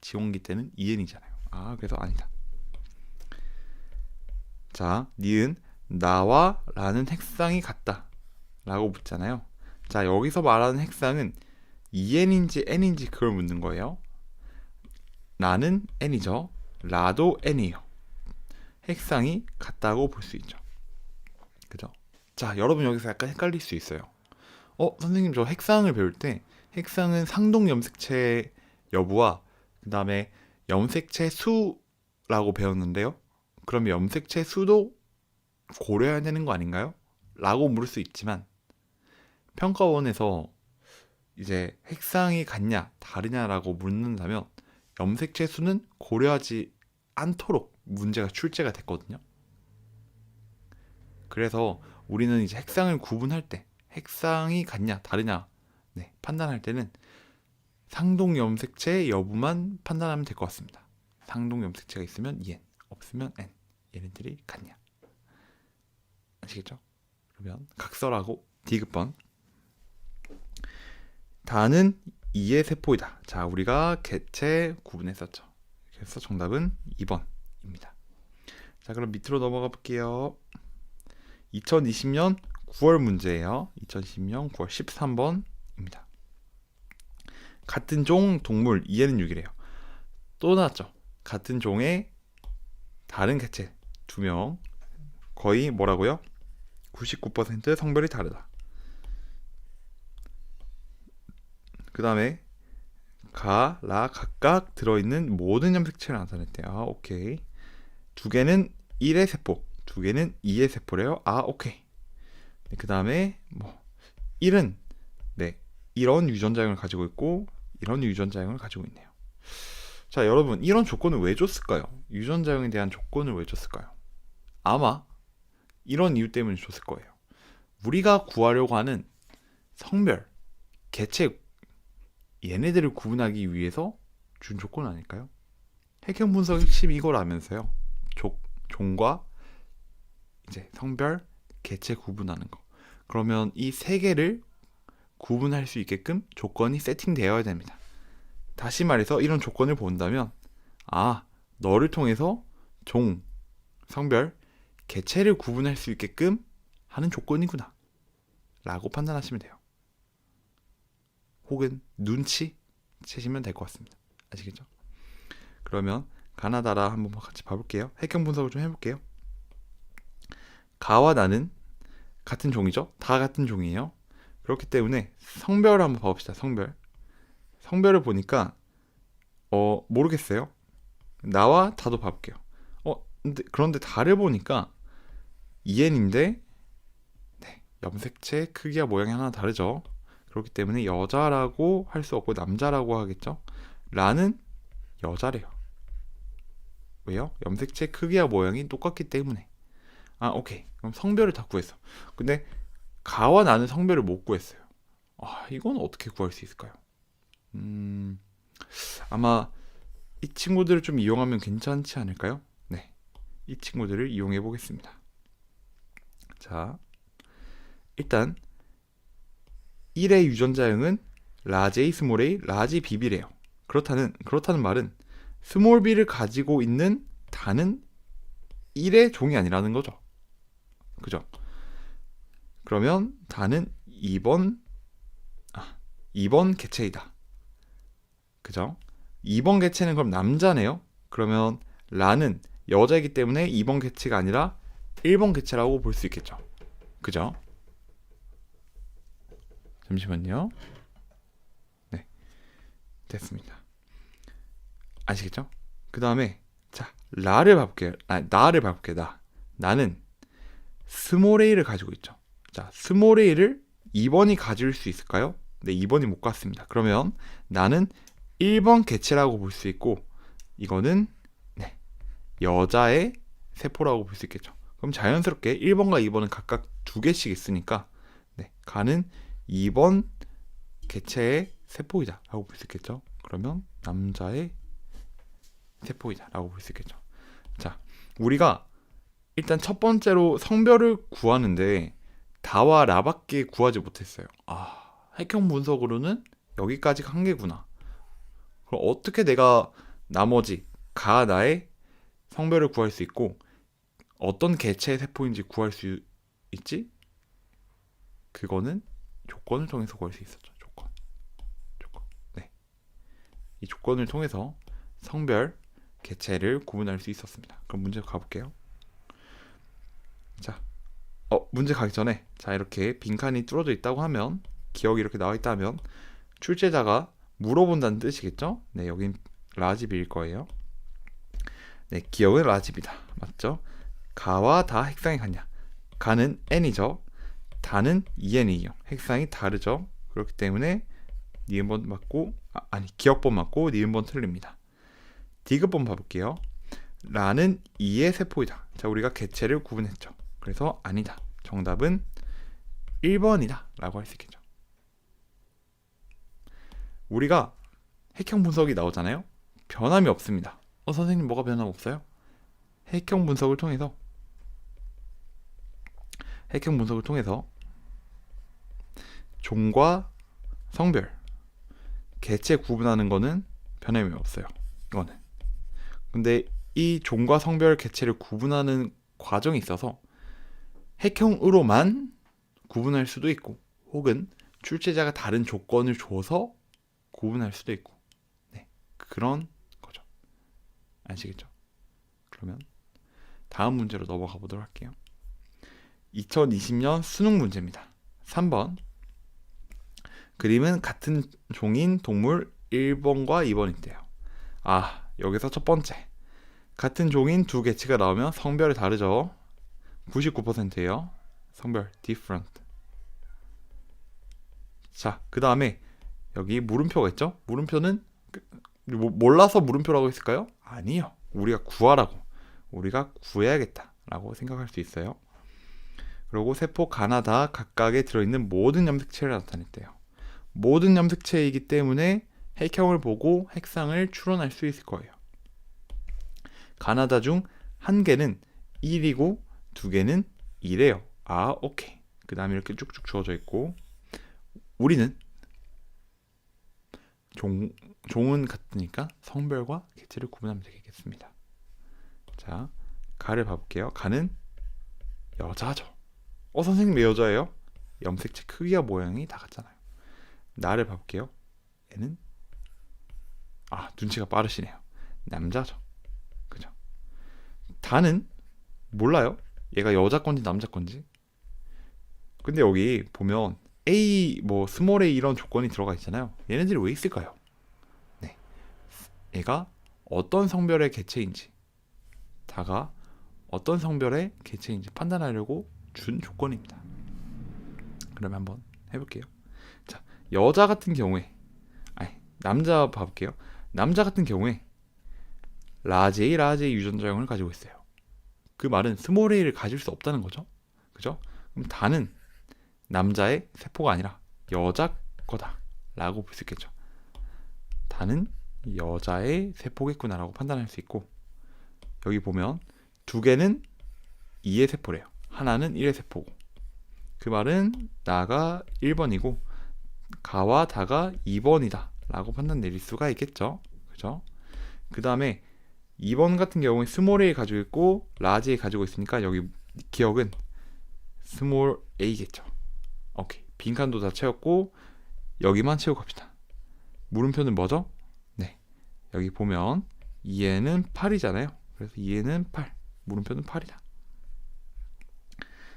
A: 지원기 때는 EN이잖아요. 그래서 아니다. 자, 니은 나와 라는 색상이 같다. 라고 묻잖아요. 자, 여기서 말하는 핵상은 EN인지 N인지 그걸 묻는 거예요. 라는 N이죠. 라도 N이에요. 핵상이 같다고 볼 수 있죠. 그죠? 자, 여러분 여기서 약간 헷갈릴 수 있어요. 선생님 저 핵상을 배울 때 핵상은 상동 염색체 여부와 그 다음에 염색체 수라고 배웠는데요. 그럼 염색체 수도 고려해야 되는 거 아닌가요? 라고 물을 수 있지만 평가원에서 이제 핵상이 같냐 다르냐라고 묻는다면 염색체 수는 고려하지 않도록 문제가 출제가 됐거든요. 그래서 우리는 이제 핵상을 구분할 때 핵상이 같냐 다르냐 판단할 때는 상동 염색체 여부만 판단하면 될 것 같습니다. 상동 염색체가 있으면 EN, 없으면 N. 얘네들이 같냐. 아시겠죠? 그러면 각설하고 D급번. 다는 이의 세포이다. 자, 우리가 개체 구분했었죠. 그래서 정답은 2번입니다. 자, 그럼 밑으로 넘어가 볼게요. 2020년 9월 문제예요. 2020년 9월 13번입니다. 같은 종 동물 2에는 6이래요. 또 나왔죠. 같은 종의 다른 개체 2명. 거의 뭐라고요? 99% 성별이 다르다. 그 다음에 가, 라 각각 들어있는 모든 염색체를 나타냈대요. 오케이. 2개는 1의 세포, 2개는 2의 세포래요. 오케이. 그 다음에 1은 이런 유전자형을 가지고 있고 이런 유전자형을 가지고 있네요. 자, 여러분 이런 조건을 왜 줬을까요? 유전자형에 대한 조건을 왜 줬을까요? 아마 이런 이유 때문에 줬을 거예요. 우리가 구하려고 하는 성별, 개체 얘네들을 구분하기 위해서 준 조건 아닐까요? 핵형 분석 핵심이 이거라면서요. 종과 이제 성별, 개체 구분하는 거. 그러면 이 세 개를 구분할 수 있게끔 조건이 세팅되어야 됩니다. 다시 말해서 이런 조건을 본다면 너를 통해서 종, 성별, 개체를 구분할 수 있게끔 하는 조건이구나 라고 판단하시면 돼요. 혹은 눈치 채시면 될 것 같습니다. 아시겠죠? 그러면 가나다라 한번 같이 봐볼게요. 핵형 분석을 좀 해볼게요. 가와 나는 같은 종이죠? 다 같은 종이에요. 그렇기 때문에 성별을 한번 봐봅시다. 성별을 보니까 모르겠어요. 나와 다도 봐볼게요. 그런데 다를 보니까 EN인데 염색체 크기와 모양이 하나 다르죠. 그렇기 때문에 여자라고 할 수 없고 남자라고 하겠죠. 라는 여자래요. 왜요? 염색체 크기와 모양이 똑같기 때문에. 오케이. 그럼 성별을 다 구했어. 근데 가와 나는 성별을 못 구했어요. 이건 어떻게 구할 수 있을까요? 아마 이 친구들을 좀 이용하면 괜찮지 않을까요? 네, 이 친구들을 이용해 보겠습니다. 자, 일단 1의 유전자형은 라지 A, 스몰 a, 라지 BB래요. 그렇다는 말은 스몰 b를 가지고 있는 다는 1의 종이 아니라는 거죠. 그죠? 그러면 다는 2번 개체이다. 그죠? 2번 개체는 그럼 남자네요. 그러면 라는 여자이기 때문에 2번 개체가 아니라 1번 개체라고 볼 수 있겠죠. 그죠? 잠시만요. 네, 됐습니다. 아시겠죠? 그 다음에 자, 나를 봐볼게요. 나는 스몰 a를 가지고 있죠. 자, 스몰 a를 2번이 가질 수 있을까요? 네, 2번이 못 갖습니다. 그러면 나는 1번 개체라고 볼 수 있고 이거는 여자의 세포라고 볼 수 있겠죠. 그럼 자연스럽게 1번과 2번은 각각 2개씩 있으니까 가는 2번 개체의 세포이다 라고 볼 수 있겠죠. 그러면 남자의 세포이다 라고 볼 수 있겠죠. 자, 우리가 일단 첫 번째로 성별을 구하는데 다와 라밖에 구하지 못했어요. 핵형 분석으로는 여기까지가 한계구나. 그럼 어떻게 내가 나머지 가, 나의 성별을 구할 수 있고 어떤 개체의 세포인지 구할 수 있지? 그거는 조건을 통해서 구할 수 있었죠. 조건. 네. 이 조건을 통해서 성별, 개체를 구분할 수 있었습니다. 그럼 문제 가볼게요. 자, 문제 가기 전에 자 이렇게 빈칸이 뚫어져 있다고 하면 기억이 이렇게 나와 있다 하면 출제자가 물어본다는 뜻이겠죠? 네, 여긴 라집일 거예요. 네, 기억은 라집이다. 맞죠? 가와 다 핵상이 같냐? 가는 n이죠. 다는 2n이에요. 핵상이 다르죠. 그렇기 때문에 니은번 맞고 기억번 맞고 니은번 틀립니다. 디귿번 봐볼게요. 라는 2의 세포이다. 자, 우리가 개체를 구분했죠. 그래서 아니다. 정답은 1번이다 라고 할 수 있겠죠. 우리가 핵형 분석이 나오잖아요. 변함이 없습니다. 선생님 뭐가 변함 없어요? 핵형 분석을 통해서 종과 성별, 개체 구분하는 거는 변함이 없어요. 이거는. 근데 이 종과 성별, 개체를 구분하는 과정이 있어서 핵형으로만 구분할 수도 있고 혹은 출제자가 다른 조건을 줘서 구분할 수도 있고 네, 그런 거죠. 아시겠죠? 그러면 다음 문제로 넘어가 보도록 할게요. 2020년 수능 문제입니다. 3번 그림은 같은 종인 동물 1번과 2번인데요. 여기서 첫 번째 같은 종인 두 개체가 나오면 성별이 다르죠. 99%예요. 성별 different. 자, 그 다음에 여기 물음표가 있죠. 물음표는 몰라서 물음표라고 했을까요? 아니요. 우리가 구해야겠다 라고 생각할 수 있어요. 그리고 세포 가나다 각각에 들어있는 모든 염색체를 나타냈대요. 모든 염색체이기 때문에 핵형을 보고 핵상을 추론할 수 있을 거예요. 가나다 중 한 개는 1이고 두 개는 2래요. 오케이. 그 다음에 이렇게 쭉쭉 주어져 있고 우리는 종은 같으니까 성별과 개체를 구분하면 되겠습니다. 자, 가를 봐볼게요. 가는 여자죠. 선생님 왜 여자예요? 염색체 크기와 모양이 다 같잖아요. 나를 봐볼게요. 얘는 눈치가 빠르시네요. 남자죠. 그죠? 다는 몰라요. 얘가 여자 건지 남자 건지. 근데 여기 보면 A, 스몰 a 이런 조건이 들어가 있잖아요. 얘네들이 왜 있을까요? 네, 얘가 어떤 성별의 개체인지, 다가 어떤 성별의 개체인지 판단하려고 준 조건입니다. 그러면 한번 해볼게요. 자, 여자 같은 경우에, 남자 봐볼게요. 남자 같은 경우에 라지 A 유전자형을 가지고 있어요. 그 말은 스몰 a를 가질 수 없다는 거죠. 그죠? 그럼 다는 남자의 세포가 아니라 여자 거다 라고 볼 수 있겠죠. 다는 여자의 세포겠구나 라고 판단할 수 있고 여기 보면 두 개는 2의 세포래요. 하나는 1의 세포고 그 말은 나가 1번이고 가와 다가 2번이다 라고 판단 내릴 수가 있겠죠. 그죠? 그 다음에 2번 같은 경우에 스몰 a 가지고 있고 라지 a 가지고 있으니까 여기 기억은 스몰 a겠죠. 오케이. 빈칸도 다 채웠고 여기만 채우고 갑시다. 물음표는 뭐죠? 네, 여기 보면 2에는 8이잖아요. 그래서 2에는 8, 물음표는 8이다.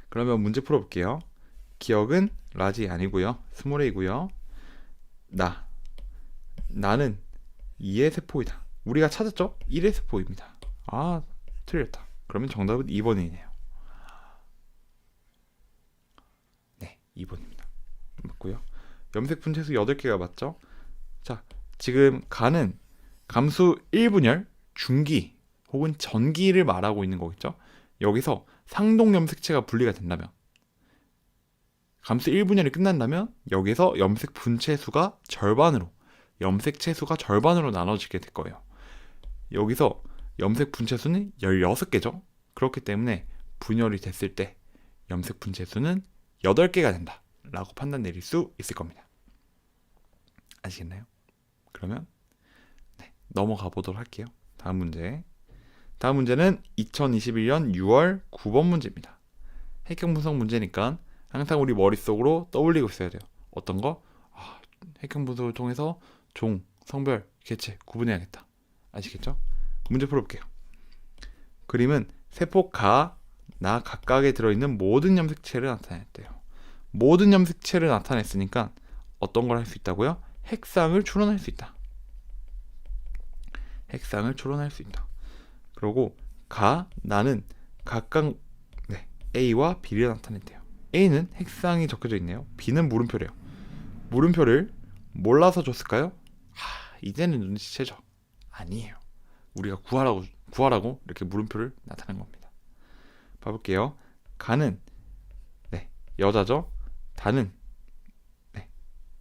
A: 그러면 문제 풀어볼게요. 기억은 라지 아니고요. 스몰 a고요. 나는 2의 세포이다. 우리가 찾았죠? 1의 세포입니다. 틀렸다. 그러면 정답은 2번이네요. 네, 2번입니다. 맞고요. 염색 분체수 8개가 맞죠? 자, 지금 가는 감수 1분열, 중기 혹은 전기를 말하고 있는 거겠죠? 여기서 상동 염색체가 분리가 된다면 감수 1분열이 끝난다면 여기서 염색 분체수가 염색체 수가 절반으로 나눠지게 될 거예요. 여기서 염색 분체수는 16개죠. 그렇기 때문에 분열이 됐을 때 염색 분체수는 8개가 된다 라고 판단 내릴 수 있을 겁니다. 아시겠나요? 그러면 넘어가 보도록 할게요. 다음 문제는 2021년 6월 9번 문제입니다. 핵형 분석 문제니까 항상 우리 머릿속으로 떠올리고 있어야 돼요. 어떤 거? 핵형 분석을 통해서 종, 성별, 개체 구분해야겠다. 아시겠죠? 문제 풀어볼게요. 그림은 세포 가, 나 각각에 들어있는 모든 염색체를 나타냈대요. 모든 염색체를 나타냈으니까 어떤 걸 할 수 있다고요? 핵상을 추론할 수 있다. 핵상을 추론할 수 있다. 그리고 가, 나는 각각 A와 B를 나타냈대요. A는 핵상이 적혀져 있네요. B는 물음표래요. 물음표를 몰라서 줬을까요? 이제는 눈치채죠. 아니에요. 우리가 구하라고 이렇게 물음표를 나타낸 겁니다. 봐볼게요. 가는 여자죠. 다는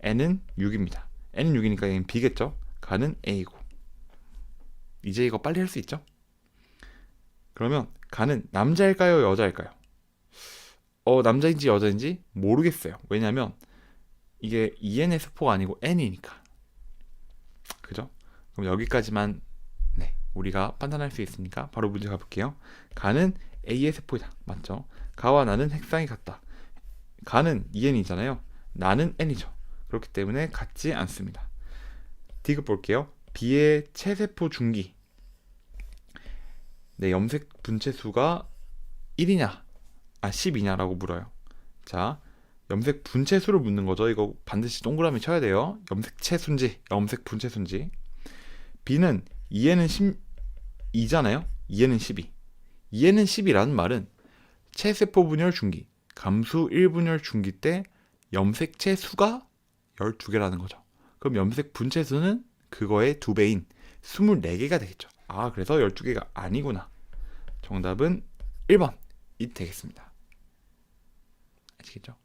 A: N은 6입니다. N은 6이니까 얘는 B겠죠. 가는 A고. 이제 이거 빨리 할 수 있죠? 그러면 가는 남자일까요? 여자일까요? 남자인지 여자인지 모르겠어요. 왜냐면 이게 ENF4가 아니고 N이니까. 그죠? 그럼 여기까지만 우리가 판단할 수 있으니까 바로 문제 가볼게요. 가는 ASF이다. 맞죠? 가와 나는 핵상이 같다. 가는 EN이잖아요. 나는 N이죠. 그렇기 때문에 같지 않습니다. D급 볼게요. B의 체세포 중기. 염색 분체수가 1이냐 10이냐라고 물어요. 자, 염색 분체수를 묻는 거죠. 이거 반드시 동그라미 쳐야 돼요. 염색체 순지, 염색 분체 순지. B는 2에는 12잖아요. 2에는 12. 2에는 10이라는 말은 체세포 분열 중기, 감수 1분열 중기 때 염색체 수가 12개라는 거죠. 그럼 염색 분체 수는 그거의 2배인 24개가 되겠죠. 그래서 12개가 아니구나. 정답은 1번 이 되겠습니다. 아시겠죠?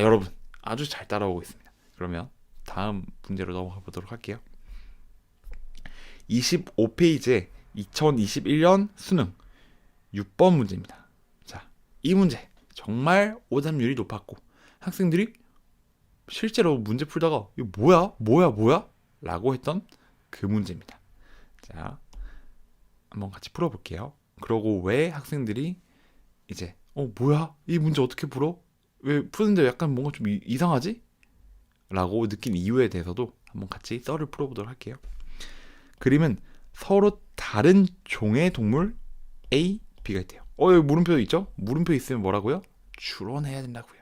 A: 여러분 아주 잘 따라오고 있습니다. 그러면 다음 문제로 넘어가 보도록 할게요. 25페이지에 2021년 수능 6번 문제입니다. 자, 이 문제 정말 오답률이 높았고 학생들이 실제로 문제 풀다가 이거 뭐야? 라고 했던 그 문제입니다. 자, 한번 같이 풀어볼게요. 그러고 왜 학생들이 이제 뭐야? 이 문제 어떻게 풀어? 왜 푸는데 약간 뭔가 좀 이상하지? 라고 느낀 이유에 대해서도 한번 같이 썰을 풀어보도록 할게요. 그림은 서로 다른 종의 동물 A, B가 있대요. 여기 물음표 있죠? 물음표 있으면 뭐라고요? 추론해야 된다고요.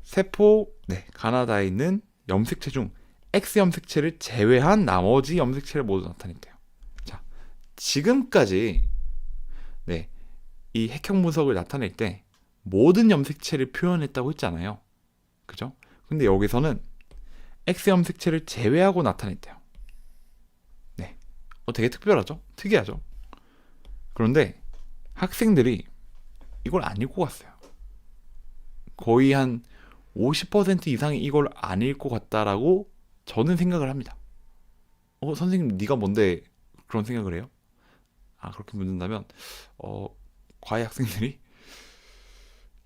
A: 세포 가나다에 있는 염색체 중 X 염색체를 제외한 나머지 염색체를 모두 나타냈대요. 자, 지금까지 이 핵형 분석을 나타낼 때 모든 염색체를 표현했다고 했잖아요. 그죠? 근데 여기서는 X 염색체를 제외하고 나타냈대요. 되게 특별하죠? 특이하죠? 그런데 학생들이 이걸 안 읽고 갔어요. 거의 한 50% 이상이 이걸 안 읽고 갔다라고 저는 생각을 합니다. 선생님 네가 뭔데 그런 생각을 해요? 그렇게 묻는다면 과외 학생들이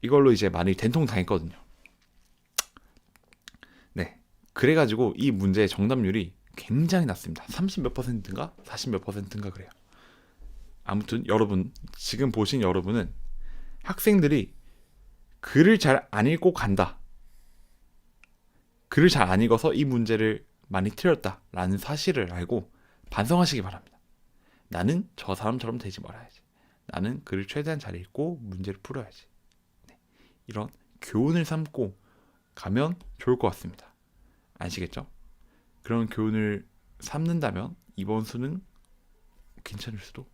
A: 이걸로 이제 많이 된통 당했거든요. 그래가지고 이 문제의 정답률이 굉장히 낮습니다. 30몇 %인가 40몇 %인가 그래요. 아무튼 여러분 지금 보신 여러분은 학생들이 글을 잘 안 읽고 간다. 글을 잘 안 읽어서 이 문제를 많이 틀렸다라는 사실을 알고 반성하시기 바랍니다. 나는 저 사람처럼 되지 말아야지. 나는 글을 최대한 잘 읽고 문제를 풀어야지. 이런 교훈을 삼고 가면 좋을 것 같습니다. 아시겠죠? 그런 교훈을 삼는다면 이번 수능 괜찮을 수도.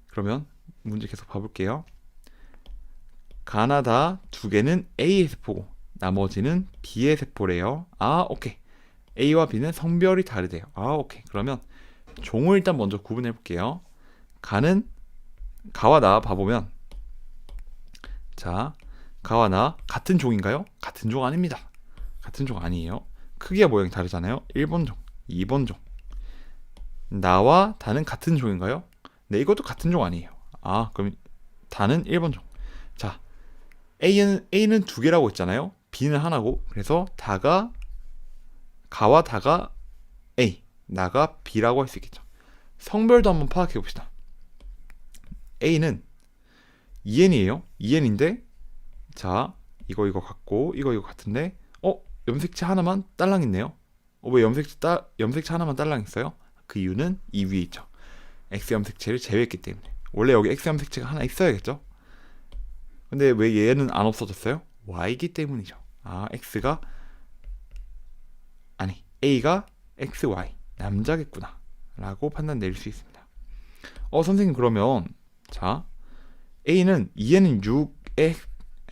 A: 그러면 문제 계속 봐볼게요. 가나다 2개는 A의 세포고 나머지는 B의 세포래요. 오케이. A와 B는 성별이 다르대요. 오케이. 그러면 종을 일단 먼저 구분해 볼게요. 가와 나 봐보면 자, 가와 나 같은 종인가요? 같은 종 아닙니다. 같은 종 아니에요. 크기와 모양이 다르잖아요. 1번 종, 2번 종. 나와 다는 같은 종인가요? 네, 이것도 같은 종 아니에요. 그럼 다는 1번 종. 자, A는 2개라고 했잖아요. B는 하나고. 그래서 가와 다가 A, 나가 B라고 할 수 있겠죠. 성별도 한번 파악해 봅시다. A는 EN이에요. EN인데 자, 이거 같고 이거 같은데 염색체 하나만 딸랑 있네요. 왜 염색체 하나만 딸랑 있어요? 그 이유는 이 위에 있죠. X 염색체를 제외했기 때문에. 원래 여기 X 염색체가 하나 있어야겠죠? 근데 왜 얘는 안 없어졌어요? Y이기 때문이죠. X가 아니 A가 XY 남자겠구나 라고 판단 내릴 수 있습니다. 선생님 그러면 자 A는 2에는 6의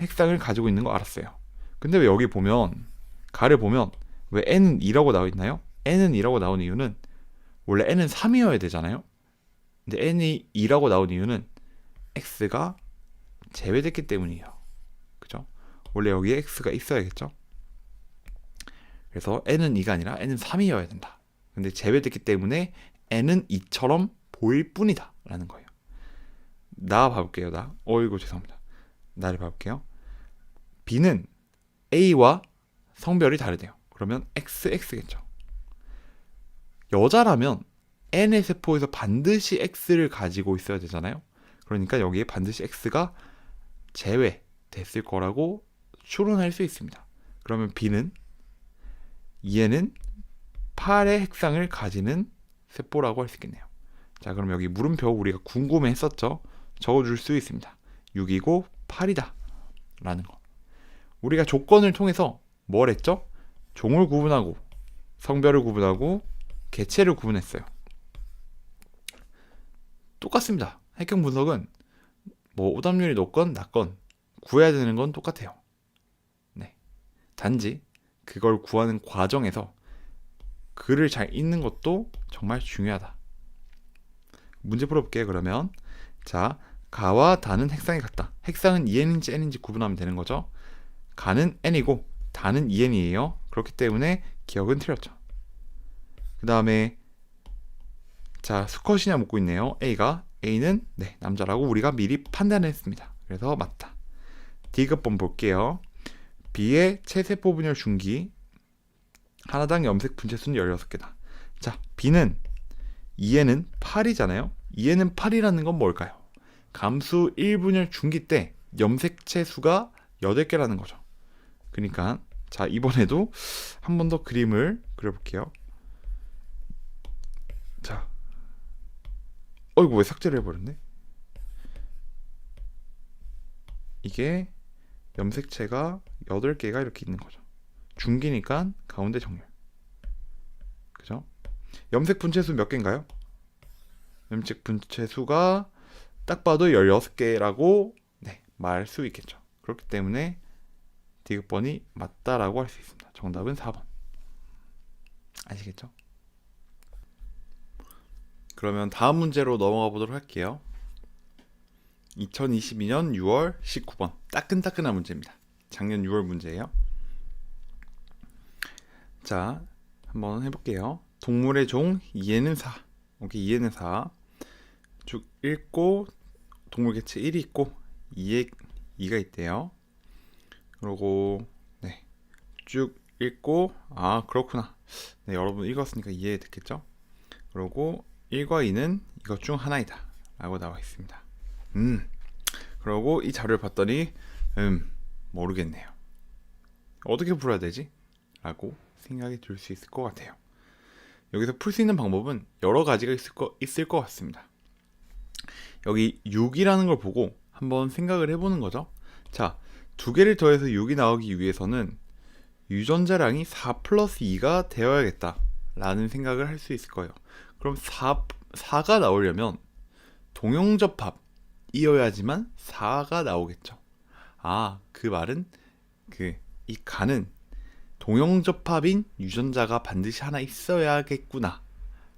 A: 핵상을 가지고 있는 거 알았어요. 근데 왜 여기 보면 가를 보면 왜 n은 2라고 나와 있나요? n은 2라고 나온 이유는 원래 n은 3이어야 되잖아요. 근데 n이 2라고 나온 이유는 x가 제외됐기 때문이에요. 그죠? 원래 여기에 x가 있어야겠죠? 그래서 n은 2가 아니라 n은 3이어야 된다. 근데 제외됐기 때문에 n은 2처럼 보일 뿐이다 라는 거예요. 나 봐볼게요. 어이구 죄송합니다. 나를 봐볼게요. B는 A와 성별이 다르대요. 그러면 XX겠죠. 여자라면 N의 세포에서 반드시 X를 가지고 있어야 되잖아요. 그러니까 여기에 반드시 X가 제외됐을 거라고 추론할 수 있습니다. 그러면 B는 얘는 8의 핵상을 가지는 세포라고 할 수 있겠네요. 자, 그럼 여기 물음표 우리가 궁금해 했었죠. 적어줄 수 있습니다. 6이고 8이다 라는 거. 우리가 조건을 통해서 뭘 했죠? 종을 구분하고 성별을 구분하고 개체를 구분했어요. 똑같습니다. 핵형 분석은 뭐 오답률이 높건 낮건 구해야 되는 건 똑같아요. 네. 단지 그걸 구하는 과정에서 글을 잘 읽는 것도 정말 중요하다. 문제 풀어볼게요. 그러면 자, 가와 다는 핵상이 같다. 핵상은 2n인지 n인지 구분하면 되는 거죠. 가는 n이고 다는 2n이에요. 그렇기 때문에 기억은 틀렸죠. 그 다음에 자, 수컷이냐 묻고 있네요. A는 네, 남자라고 우리가 미리 판단했습니다. 그래서 맞다. D급번 볼게요. B의 체세포 분열 중기 하나당 염색 분체수는 16개다. 자, B는 2에는 8이잖아요. 2에는 8이라는 건 뭘까요? 감수 1분열 중기 때 염색체 수가 8개라는 거죠. 그러니까 자, 이번에도 한 번 더 그림을 그려볼게요. 자, 어이구 왜 삭제를 해버렸네? 이게 염색체가 8개가 이렇게 있는 거죠. 중기니까 가운데 정렬. 그죠? 염색 분체수 몇 개인가요? 염색 분체수가 딱 봐도 16개라고 네, 말할 수 있겠죠. 그렇기 때문에 D급번이 맞다라고 할 수 있습니다. 정답은 4번. 아시겠죠? 그러면 다음 문제로 넘어가 보도록 할게요. 2022년 6월 19번 따끈따끈한 문제입니다. 작년 6월 문제예요. 자, 한번 해볼게요. 동물의 종 2에는 4. 오케이, 2에는 4. 쭉 읽고 동물 개체 1이 있고 2가 있대요. 그리고 네, 쭉 읽고 그렇구나. 네, 여러분 읽었으니까 이해됐겠죠? 그리고 1과 2는 이것 중 하나이다 라고 나와 있습니다. 그리고 이 자료를 봤더니 모르겠네요. 어떻게 풀어야 되지? 라고 생각이 들 수 있을 것 같아요. 여기서 풀 수 있는 방법은 여러 가지가 있을 것 같습니다. 여기 6이라는 걸 보고 한번 생각을 해보는 거죠. 자, 두 개를 더해서 6이 나오기 위해서는 유전자량이 4 플러스 2가 되어야겠다 라는 생각을 할 수 있을 거예요. 그럼 4가 나오려면 동용접합이어야지만 4가 나오겠죠. 그 말은 이 가는 동용접합인 유전자가 반드시 하나 있어야겠구나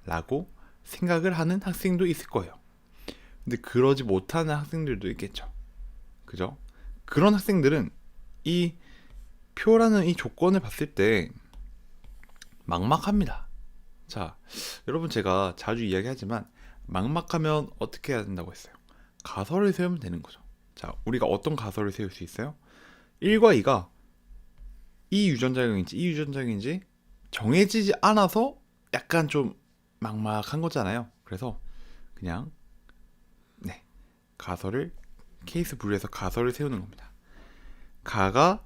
A: 라고 생각을 하는 학생도 있을 거예요. 근데 그러지 못하는 학생들도 있겠죠. 그죠? 그런 학생들은 이 표라는 이 조건을 봤을 때 막막합니다. 자, 여러분 제가 자주 이야기하지만 막막하면 어떻게 해야 된다고 했어요? 가설을 세우면 되는 거죠. 자, 우리가 어떤 가설을 세울 수 있어요? 1과 2가 이 유전자형인지 정해지지 않아서 약간 좀 막막한 거잖아요. 그래서 그냥 가설을 케이스 분류해서 가설을 세우는 겁니다. 가가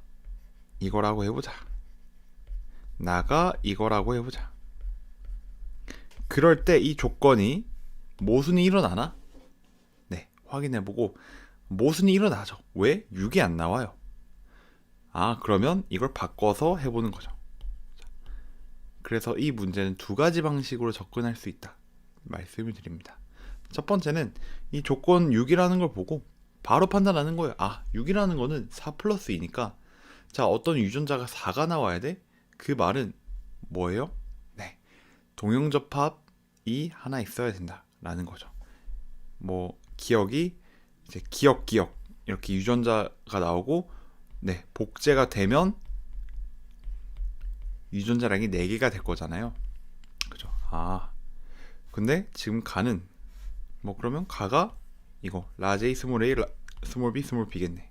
A: 이거라고 해보자. 나가 이거라고 해보자. 그럴 때 이 조건이 모순이 일어나나? 네, 확인해보고 모순이 일어나죠. 왜? 6이 안 나와요. 아, 그러면 이걸 바꿔서 해보는 거죠. 그래서 이 문제는 두 가지 방식으로 접근할 수 있다 말씀을 드립니다. 첫 번째는 이 조건 6이라는 걸 보고 바로 판단하는 거예요. 아, 6이라는 거는 4 플러스 2니까 자, 어떤 유전자가 4가 나와야 돼? 그 말은 뭐예요? 네, 동형접합이 하나 있어야 된다 라는 거죠. 뭐 기억이 이제 기억 이렇게 유전자가 나오고 네, 복제가 되면 유전자량이 4개가 될 거잖아요. 그죠? 아, 근데 지금 가는 뭐 그러면 가가 이거 라지 A 스몰 A 스몰 B 스몰 B겠네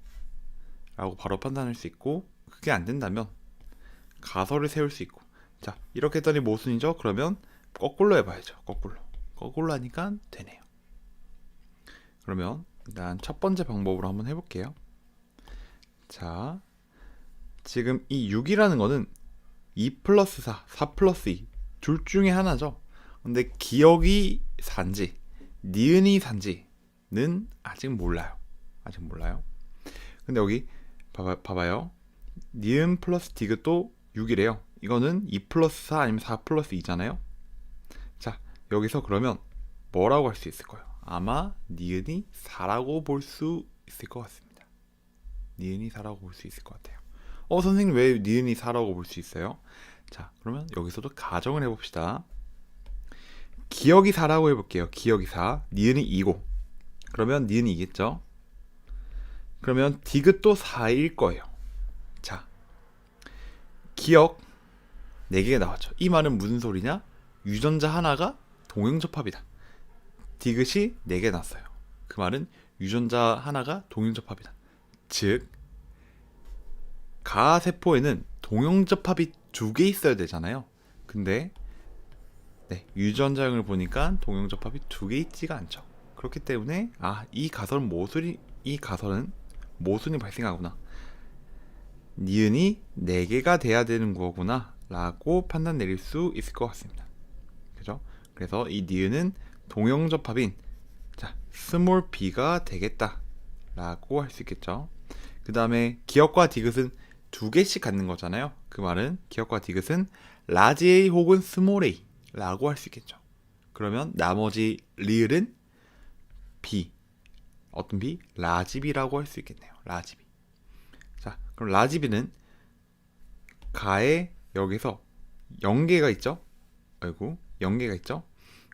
A: 라고 바로 판단할 수 있고, 그게 안 된다면 가설을 세울 수 있고. 자, 이렇게 했더니 모순이죠? 그러면 거꾸로 해봐야죠. 거꾸로 하니까 되네요. 그러면 일단 첫 번째 방법으로 한번 해볼게요. 자, 지금 이 6이라는 거는 2 플러스 4, 4 플러스 2 둘 중에 하나죠. 근데 기억이 산지 니은이 산지는 아직 몰라요. 근데 여기 봐봐요. 니은 플러스 디귿도 6이래요. 이거는 2 플러스 4 아니면 4 플러스 2잖아요. 자, 여기서 그러면 뭐라고 할 수 있을 거예요? 아마 니은이 4라고 볼 수 있을 것 같습니다. 니은이 4라고 볼 수 있을 것 같아요. 선생님 왜 니은이 4라고 볼 수 있어요? 자, 그러면 여기서도 가정을 해봅시다. 기억이 4라고 해볼게요. 기억이 4, 니은이 2고 그러면 니은이 2겠죠? 그러면 디귿도 4일 거예요. 자, 기억 4개가 나왔죠. 이 말은 무슨 소리냐? 유전자 하나가 동형접합이다. 디귿이 4개 났어요. 그 말은 유전자 하나가 동형접합이다. 즉 가세포에는 동형접합이 2개 있어야 되잖아요. 근데 네, 유전자형을 보니까 동형접합이 2개 있지가 않죠. 그렇기 때문에 이 가설은 모순이 발생하구나, 니은이 4개가 돼야 되는 거구나 라고 판단 내릴 수 있을 것 같습니다. 그죠? 그래서 이 니은은 동형접합인 자, 스몰 b가 되겠다 라고 할 수 있겠죠. 그 다음에 기억과 디귿은 2개씩 갖는 거잖아요. 그 말은 기억과 디귿은 라지 A 혹은 스몰 A 라고 할 수 있겠죠. 그러면 나머지 리을은 B, 어떤 B? 라지 B라고 할 수 있겠네요. 라지 B. 자, 그럼 라지 B는 가에 여기서 0개가 있죠. 0개가 있죠.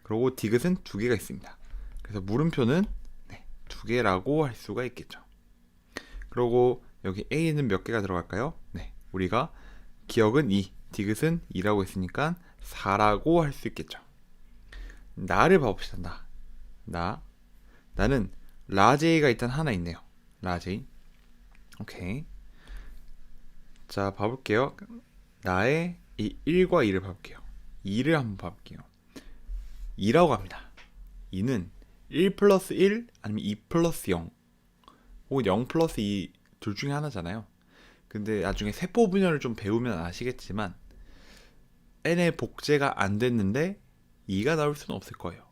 A: 그리고 디귿은 2개가 있습니다. 그래서 물음표는 2개라고 할 수가 있겠죠. 그리고 여기 A는 몇 개가 들어갈까요? 네, 우리가 기억은 2, 디귿은 2라고 했으니까 4라고 할 수 있겠죠. 나를 봐봅시다. 나는 라지 A가 일단 하나 있네요. 라지 A. 오케이. 자, 봐볼게요. 나의 이 1과 2를 봐볼게요. 2를 한번 봐볼게요. 2라고 합니다. 2는 1 플러스 1 아니면 2 플러스 0 혹은 0 플러스 2 둘 중에 하나잖아요. 근데 나중에 세포 분열을 좀 배우면 아시겠지만 n의 복제가 안 됐는데 2가 나올 수는 없을 거예요.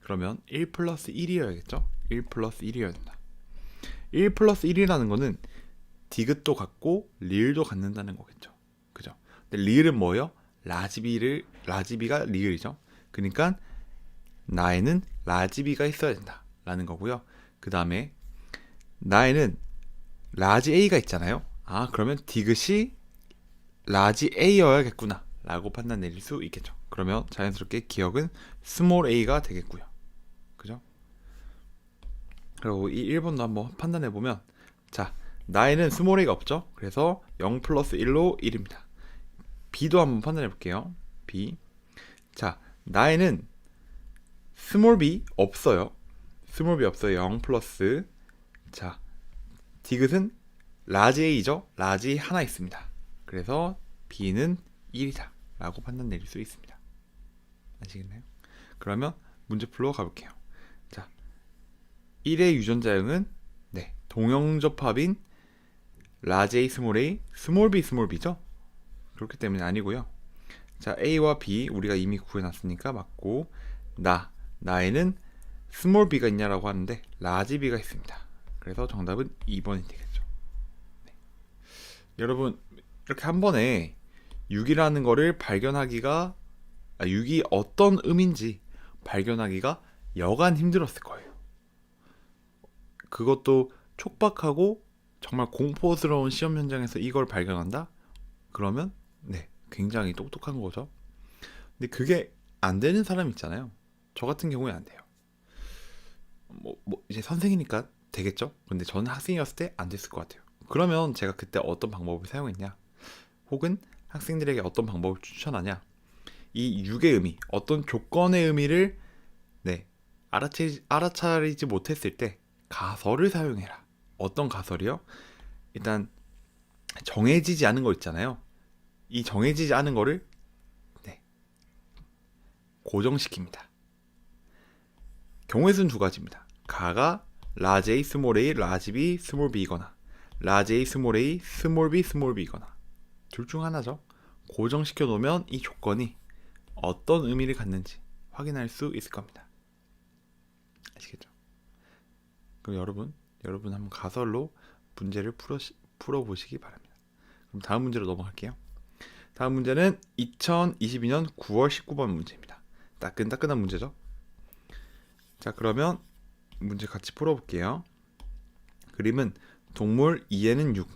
A: 그러면 1 플러스 1이어야겠죠? 1 플러스 1이어야 된다. 1 플러스 1이라는 거는 디귿도 갖고 리을도 갖는다는 거겠죠. 그죠? 근데 리을은 뭐예요? 라지비가 리을이죠. 그러니까 나에는 라지비가 있어야 된다 라는 거고요. 그 다음에 나에는 라지 A가 있잖아요. 그러면 디귿이 라지 A여야겠구나 라고 판단 내릴 수 있겠죠. 그러면 자연스럽게 기억은 스몰 a가 되겠고요. 그죠? 그리고 이 1번도 한번 판단해 보면, 자, 나에는 스몰 a가 없죠. 그래서 0 플러스 1로 1입니다. b도 한번 판단해 볼게요. b. 자, 나에는 스몰 b 없어요. 0 플러스, 자, 디귿은 라지 a죠. 라지 하나 있습니다. 그래서 b는 1이다 라고 판단 내릴 수 있습니다. 아시겠나요? 그러면 문제 풀러 가볼게요. 자, 1의 유전자형은 동형접합인 라지 A, 스몰 b죠? 그렇기 때문에 아니고요. 자, A와 B 우리가 이미 구해놨으니까 맞고, 나에는 스몰 b가 있냐라고 하는데 라지 b가 있습니다. 그래서 정답은 2번이 되겠죠. 네. 여러분, 이렇게 한 번에 6이라는 거를 발견하기가, 6이 어떤 음인지 발견하기가 여간 힘들었을 거예요. 그것도 촉박하고 정말 공포스러운 시험 현장에서 이걸 발견한다? 그러면 네, 굉장히 똑똑한 거죠. 근데 그게 안 되는 사람 있잖아요. 저 같은 경우에 안 돼요. 이제 선생이니까 되겠죠? 근데 저는 학생이었을 때 안 됐을 것 같아요. 그러면 제가 그때 어떤 방법을 사용했냐? 혹은 학생들에게 어떤 방법을 추천하냐? 이 6의 의미, 어떤 조건의 의미를 네, 알아차리지 못했을 때 가설을 사용해라. 어떤 가설이요? 일단 정해지지 않은 거 있잖아요. 이 정해지지 않은 거를 네, 고정시킵니다. 경우의 수는 두 가지입니다. 가가 라지 A, 스몰 a, 라지 B, 스몰 b이거나 라지 A, 스몰 a, 스몰 b, 스몰 b이거나 둘 중 하나죠. 고정시켜 놓으면 이 조건이 어떤 의미를 갖는지 확인할 수 있을 겁니다. 아시겠죠? 그럼 여러분 한번 가설로 문제를 풀어보시기 바랍니다. 그럼 다음 문제로 넘어갈게요. 다음 문제는 2022년 9월 19번 문제입니다. 따끈따끈한 문제죠. 자, 그러면 문제 같이 풀어볼게요. 그림은 동물 2에는 6.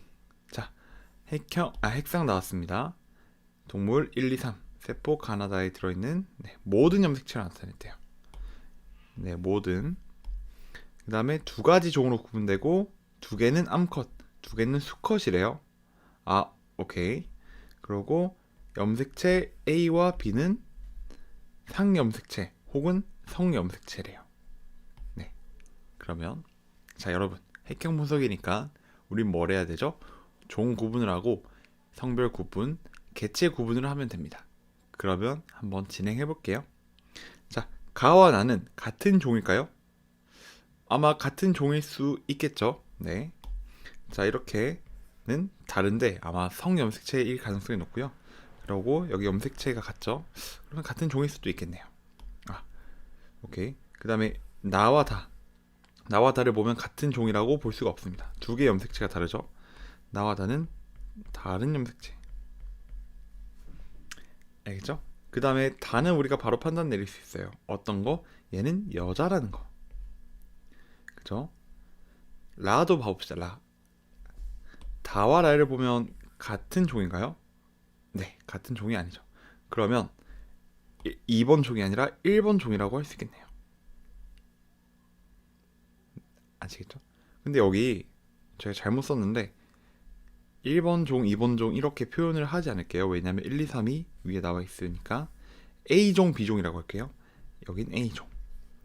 A: 자, 핵상 나왔습니다. 동물 1, 2, 3. 세포 가나다에 들어있는 모든 염색체를 나타냈대요. 네, 모든. 그 다음에 두 가지 종으로 구분되고 두 개는 암컷, 두 개는 수컷이래요. 오케이. 그리고 염색체 A와 B는 상염색체 혹은 성염색체래요. 네. 그러면 자, 여러분, 핵형 분석이니까 우린 뭘 해야 되죠? 종 구분을 하고 성별 구분, 개체 구분을 하면 됩니다. 그러면 한번 진행해 볼게요. 자, 가와 나는 같은 종일까요? 아마 같은 종일 수 있겠죠. 네. 자, 이렇게는 다른데 아마 성염색체일 가능성이 높고요. 그리고 여기 염색체가 같죠. 그러면 같은 종일 수도 있겠네요. 오케이. 그 다음에 나와 다를 보면 같은 종이라고 볼 수가 없습니다. 두 개의 염색체가 다르죠. 나와 다는 다른 염색체. 알겠죠? 그 다음에 다는 우리가 바로 판단 내릴 수 있어요. 어떤 거? 얘는 여자라는 거. 그죠? 라도 봐봅시다. 다와 라를 보면 같은 종인가요? 네, 같은 종이 아니죠. 그러면 2번 종이 아니라 1번 종이라고 할 수 있겠네요. 아시겠죠? 근데 여기 제가 잘못 썼는데 1번 종, 2번 종 이렇게 표현을 하지 않을게요. 왜냐면 1, 2, 3이 위에 나와 있으니까 A종, B종이라고 할게요. 여긴 A종,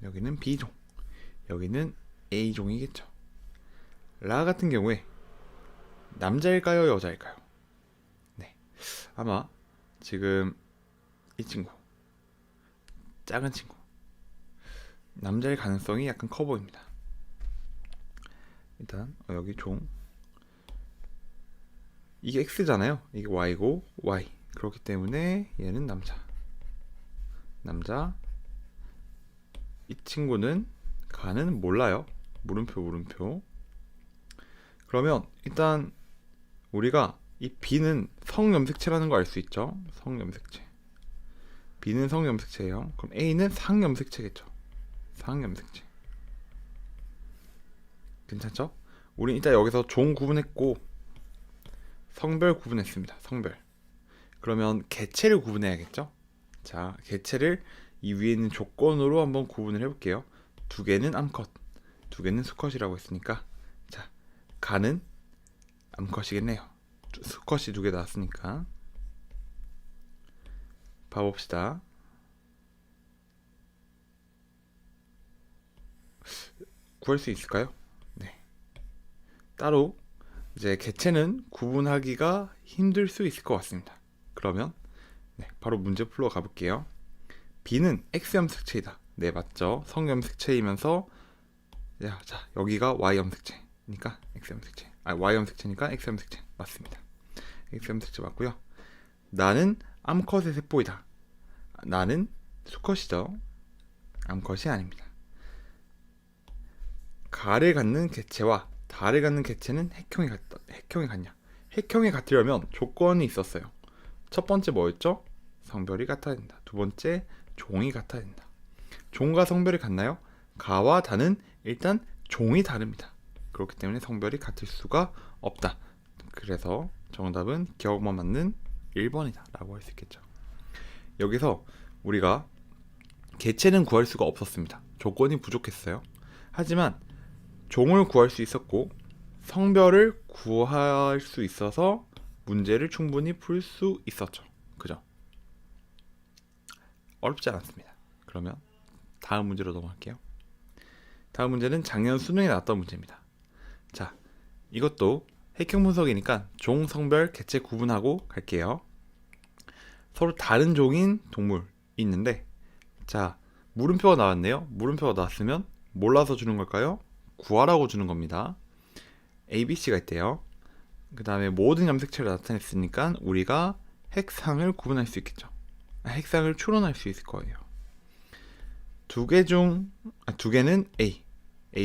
A: 여기는 B종, 여기는 A종이겠죠. 라 같은 경우에 남자일까요, 여자일까요? 네, 아마 지금 이 친구, 작은 친구, 남자일 가능성이 약간 커 보입니다. 일단 여기 종, 이게 X잖아요. 이게 Y고 Y. 그렇기 때문에 얘는 남자. 이 친구는 가는 몰라요. 물음표. 그러면 일단 우리가 이 B는 성염색체라는 거 알 수 있죠. 성염색체. B는 성염색체예요. 그럼 A는 상염색체겠죠. 상염색체. 괜찮죠? 우린 일단 여기서 종 구분했고 성별 구분했습니다. 성별. 그러면 개체를 구분해야겠죠? 자, 개체를 이 위에 있는 조건으로 한번 구분을 해볼게요. 두 개는 암컷, 두 개는 수컷이라고 했으니까 자, 가는 암컷이겠네요. 수컷이 두 개 나왔으니까 봐봅시다. 구할 수 있을까요? 네. 따로 이제 개체는 구분하기가 힘들 수 있을 것 같습니다. 그러면 네, 바로 문제 풀러 가볼게요. B는 X염색체이다. 네, 맞죠. 성염색체이면서 자, 여기가 Y염색체니까 X염색체. Y 염색체니까 X 염색체 맞습니다. X 염색체 맞고요. 나는 암컷의 세포이다. 나는 수컷이죠. 암컷이 아닙니다. 가를 갖는 개체와 다를 갖는 개체는 핵형이 같냐? 핵형이 같으려면 조건이 있었어요. 첫 번째 뭐였죠? 성별이 같아야 된다. 두 번째 종이 같아야 된다. 종과 성별이 같나요? 가와 다는 일단 종이 다릅니다. 그렇기 때문에 성별이 같을 수가 없다. 그래서 정답은 기억만 맞는 1번이다 라고 할 수 있겠죠. 여기서 우리가 개체는 구할 수가 없었습니다. 조건이 부족했어요. 하지만 종을 구할 수 있었고 성별을 구할 수 있어서 문제를 충분히 풀 수 있었죠. 그죠? 어렵지 않았습니다. 그러면 다음 문제로 넘어갈게요. 다음 문제는 작년 수능에 나왔던 문제입니다. 자, 이것도 핵형 분석이니까 종, 성별, 개체 구분하고 갈게요. 서로 다른 종인 동물이 있는데, 자, 물음표가 나왔네요. 물음표가 나왔으면 몰라서 주는 걸까요? 구하라고 주는 겁니다. A, B, C가 있대요. 그 다음에 모든 염색체를 나타냈으니까 우리가 핵상을 구분할 수 있겠죠. 핵상을 추론할 수 있을 거예요. 두 개는 A,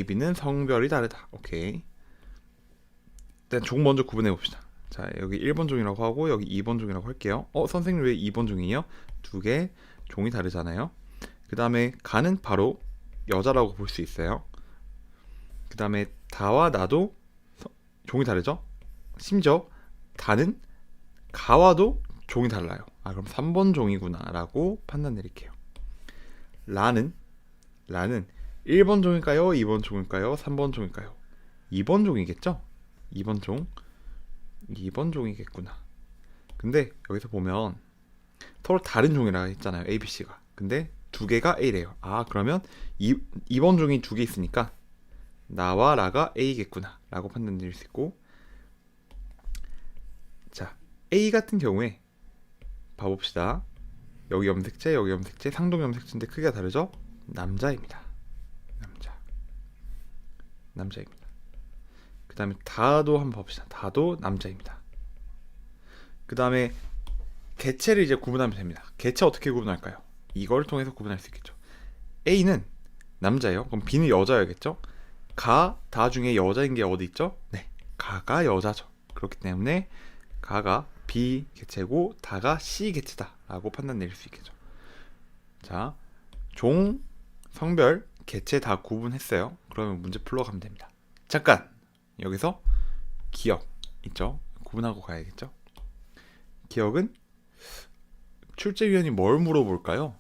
A: B는 성별이 다르다. 오케이. 일단 종 먼저 구분해 봅시다. 자, 여기 1번 종이라고 하고 여기 2번 종이라고 할게요. 선생님 왜 2번 종이에요? 두 개 종이 다르잖아요. 그 다음에 가는 바로 여자라고 볼 수 있어요. 그 다음에 다와 나도 종이 다르죠? 심지어 다는 가와도 종이 달라요. 그럼 3번 종이구나 라고 판단 내릴게요. 라는 1번 종일까요? 2번 종일까요? 3번 종일까요? 2번 종이겠죠? 2번 종이겠구나. 근데 여기서 보면 서로 다른 종이라 했잖아요. A, B, C가. 근데 두 개가 A래요. 그러면 2번 종이 두 개 있으니까 나와 라가 A겠구나 라고 판단 내릴 수 있고, 자, A 같은 경우에 봐봅시다. 여기 염색체, 여기 염색체, 상동 염색체인데 크기가 다르죠? 남자입니다. 남자입니다. 그 다음에 다도 한번 봅시다. 다도 남자입니다. 그 다음에 개체를 이제 구분하면 됩니다. 개체 어떻게 구분할까요? 이걸 통해서 구분할 수 있겠죠. A는 남자예요. 그럼 B는 여자야겠죠? 다 중에 여자인 게 어디 있죠? 네, 가가 여자죠. 그렇기 때문에 가가 B 개체고 다가 C 개체다 라고 판단 내릴 수 있겠죠. 자, 종, 성별, 개체 다 구분했어요. 그러면 문제 풀러 가면 됩니다. 잠깐! 여기서 기억 있죠? 구분하고 가야겠죠? 기억은 출제위원이 뭘 물어볼까요?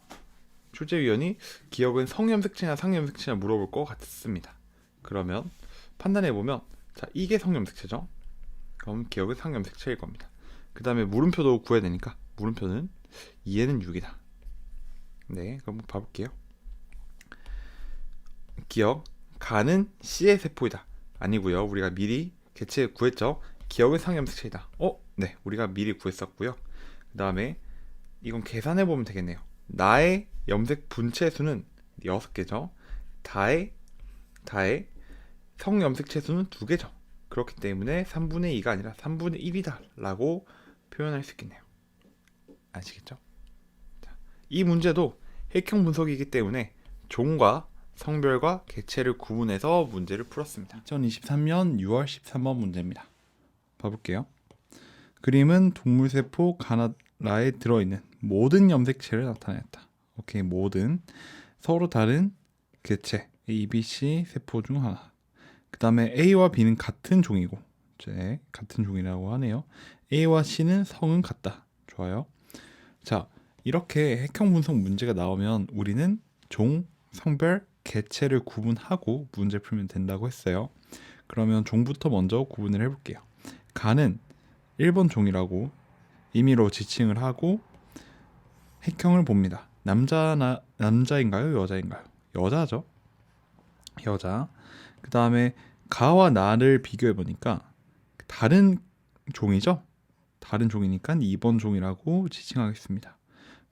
A: 출제위원이 기억은 성염색체냐 상염색체냐 물어볼 것 같습니다. 그러면 판단해보면, 자, 이게 성염색체죠? 그럼 기억은 상염색체일 겁니다. 그 다음에 물음표도 구해야 되니까 물음표는 2에는 6이다. 네, 그럼 봐볼게요. 기억, 가는 C의 세포이다. 아니고요. 우리가 미리 개체 구했죠. 기억은 상염색체이다. 네, 우리가 미리 구했었고요. 그 다음에 이건 계산해보면 되겠네요. 나의 염색 분체 수는 6개죠. 다의 성염색체 수는 2개죠. 그렇기 때문에 3분의 2가 아니라 3분의 1이다 라고 표현할 수 있겠네요. 아시겠죠? 자, 이 문제도 핵형 분석이기 때문에 종과 성별과 개체를 구분해서 문제를 풀었습니다. 2023년 6월 13번 문제입니다. 봐볼게요. 그림은 동물세포 가나라에 들어있는 모든 염색체를 나타냈다. 오케이, 모든 서로 다른 개체 A, B, C 세포 중 하나. 그 다음에 A와 B는 같은 종이고, 같은 종이라고 하네요. A와 C는 성은 같다. 좋아요. 자, 이렇게 핵형 분석 문제가 나오면 우리는 종, 성별, 개체를 구분하고 문제 풀면 된다고 했어요. 그러면 종부터 먼저 구분을 해볼게요. 가는 1번 종이라고 임의로 지칭을 하고 핵형을 봅니다. 남자인가요? 여자인가요? 여자죠. 여자. 그 다음에 가와 나를 비교해 보니까 다른 종이죠. 다른 종이니까 2번 종이라고 지칭하겠습니다.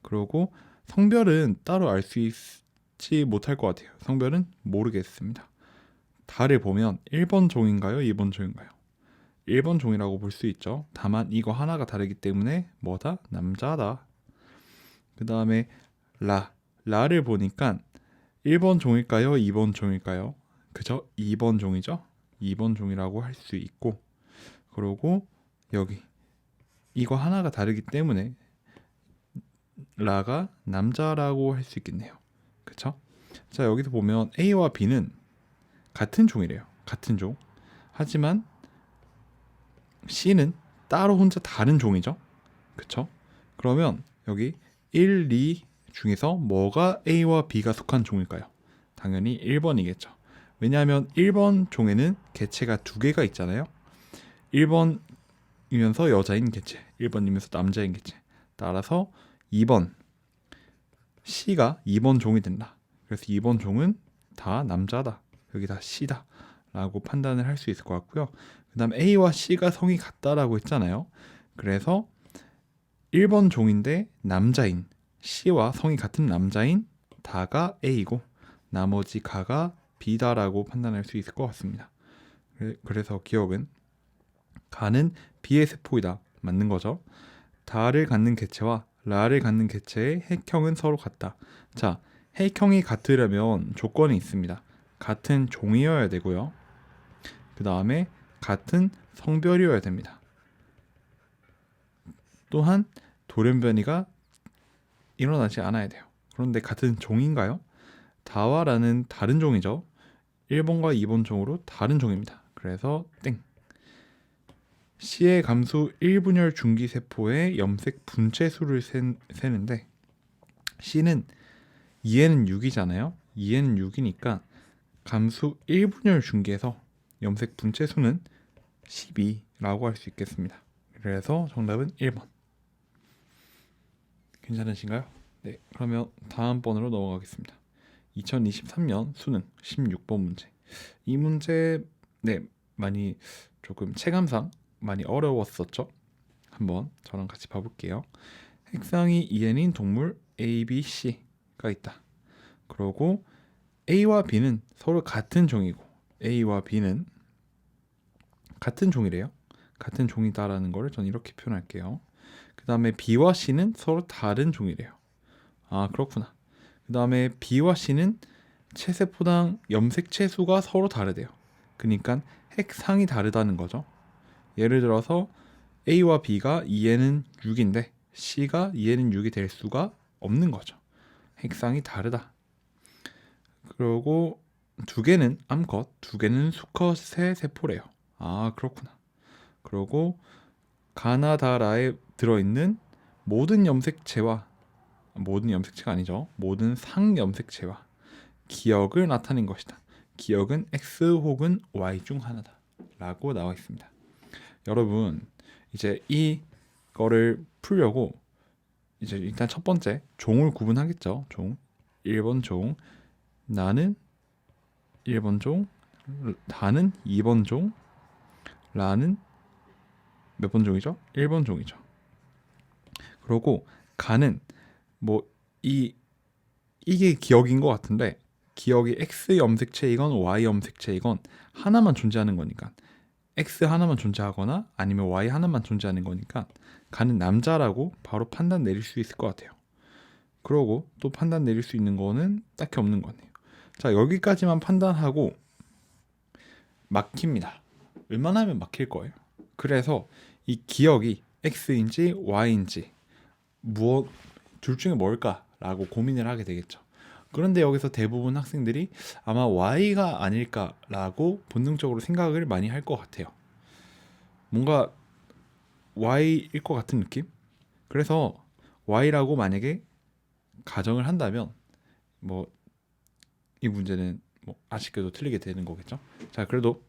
A: 그리고 성별은 따로 알 수 있지 못할 것 같아요. 성별은 모르겠습니다. 다를 보면 1번 종인가요? 2번 종인가요? 1번 종이라고 볼 수 있죠. 다만 이거 하나가 다르기 때문에 뭐다? 남자다. 그 다음에 라를 보니까 1번 종일까요? 2번 종일까요? 그죠? 2번 종이죠? 2번 종이라고 할 수 있고, 그리고 여기 이거 하나가 다르기 때문에 라가 남자라고 할 수 있겠네요. 그쵸? 자, 여기서 보면 A와 B는 같은 종이래요. 같은 종. 하지만 C는 따로 혼자 다른 종이죠. 그쵸? 그러면 여기 1, 2 중에서 뭐가 A와 B가 속한 종일까요? 당연히 1번이겠죠. 왜냐하면 1번 종에는 개체가 두 개가 있잖아요. 1번이면서 여자인 개체, 1번이면서 남자인 개체. 따라서 2번 C가 2번 종이 된다. 그래서 2번 종은 다 남자다. 여기 다 C다 라고 판단을 할 수 있을 것 같고요. 그 다음 A와 C가 성이 같다라고 했잖아요. 그래서 1번 종인데 남자인 C와 성이 같은 남자인 다가 A고 나머지 가가 B다라고 판단할 수 있을 것 같습니다. 그래서 기억은 가는 B의 세포이다. 맞는 거죠. 다를 갖는 개체와 라를 갖는 개체의 핵형은 서로 같다. 자, 핵형이 같으려면 조건이 있습니다. 같은 종이어야 되고요. 그 다음에 같은 성별이어야 됩니다. 또한 돌연변이가 일어나지 않아야 돼요. 그런데 같은 종인가요? 다와 라는 다른 종이죠. 1번과 2번 종으로 다른 종입니다. 그래서 땡. C의 감수 1분열 중기세포의 염색 분체수를 세는데 C는 2에는 6이잖아요. 2에는 6이니까 감수 1분열 중기에서 염색 분체수는 12라고 할 수 있겠습니다. 그래서 정답은 1번. 괜찮으신가요? 네, 그러면 다음 번으로 넘어가겠습니다. 2023년 수능 16번 문제. 이 문제 많이 조금 체감상 많이 어려웠었죠. 한번 저랑 같이 봐볼게요. 핵상이 2n인 동물 A, B, C가 있다. 그리고 A와 B는 서로 같은 종이고 A와 B는 같은 종이래요. 같은 종이다라는 거를 전 이렇게 표현할게요. 그 다음에 B와 C는 서로 다른 종이래요. 아, 그렇구나. 그 다음에 B와 C는 체세포당 염색체 수가 서로 다르대요. 그러니까 핵상이 다르다는 거죠. 예를 들어서 A와 B가 2에는 6인데 C가 2에는 6이 될 수가 없는 거죠. 핵상이 다르다. 그리고 두 개는 암컷, 두 개는 수컷의 세포래요. 아, 그렇구나. 그리고 가나다라에 들어있는 모든 염색체가 아니죠. 모든 상염색체와 기억을 나타낸 것이다. 기억은 X 혹은 Y 중 하나다 라고 나와 있습니다. 여러분, 이제 이거를 풀려고 이제 일단 첫 번째 종을 구분하겠죠. 종 1번 종, 나는 1번 종, 다는 2번 종, 라는 몇 번 종이죠? 1번 종이죠. 그리고 가는 이게 기억인 것 같은데 기억이 X 염색체이건 Y 염색체이건 하나만 존재하는 거니까 X 하나만 존재하거나 아니면 Y 하나만 존재하는 거니까 가는 남자라고 바로 판단 내릴 수 있을 것 같아요. 그러고 또 판단 내릴 수 있는 거는 딱히 없는 거네요. 자, 여기까지만 판단하고 막힙니다. 웬만하면 막힐 거예요. 그래서 이 기억이 X인지 Y인지 둘 중에 뭘까라고 고민을 하게 되겠죠. 그런데 여기서 대부분 학생들이 아마 Y가 아닐까라고 본능적으로 생각을 많이 할 것 같아요. 뭔가 Y일 것 같은 느낌? 그래서 Y라고 만약에 가정을 한다면 이 문제는 아쉽게도 틀리게 되는 거겠죠. 자, 그래도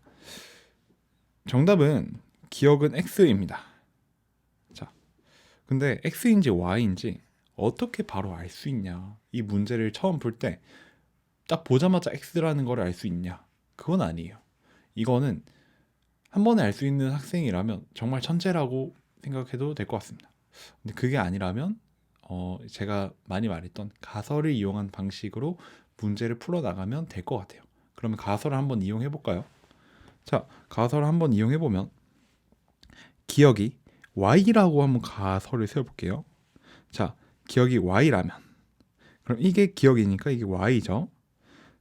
A: 정답은 기억은 X입니다. 자, 근데 X인지 Y인지 어떻게 바로 알 수 있냐? 이 문제를 처음 풀 때 딱 보자마자 X라는 걸 알 수 있냐? 그건 아니에요. 이거는 한 번에 알 수 있는 학생이라면 정말 천재라고 생각해도 될 것 같습니다. 근데 그게 아니라면 제가 많이 말했던 가설을 이용한 방식으로 문제를 풀어 나가면 될 것 같아요. 그러면 가설을 한번 이용해 볼까요? 자, 가설을 한번 이용해 보면 기억이 y라고 한번 가설을 세워볼게요. 자, 기억이 y라면 그럼 이게 기억이니까 이게 y죠.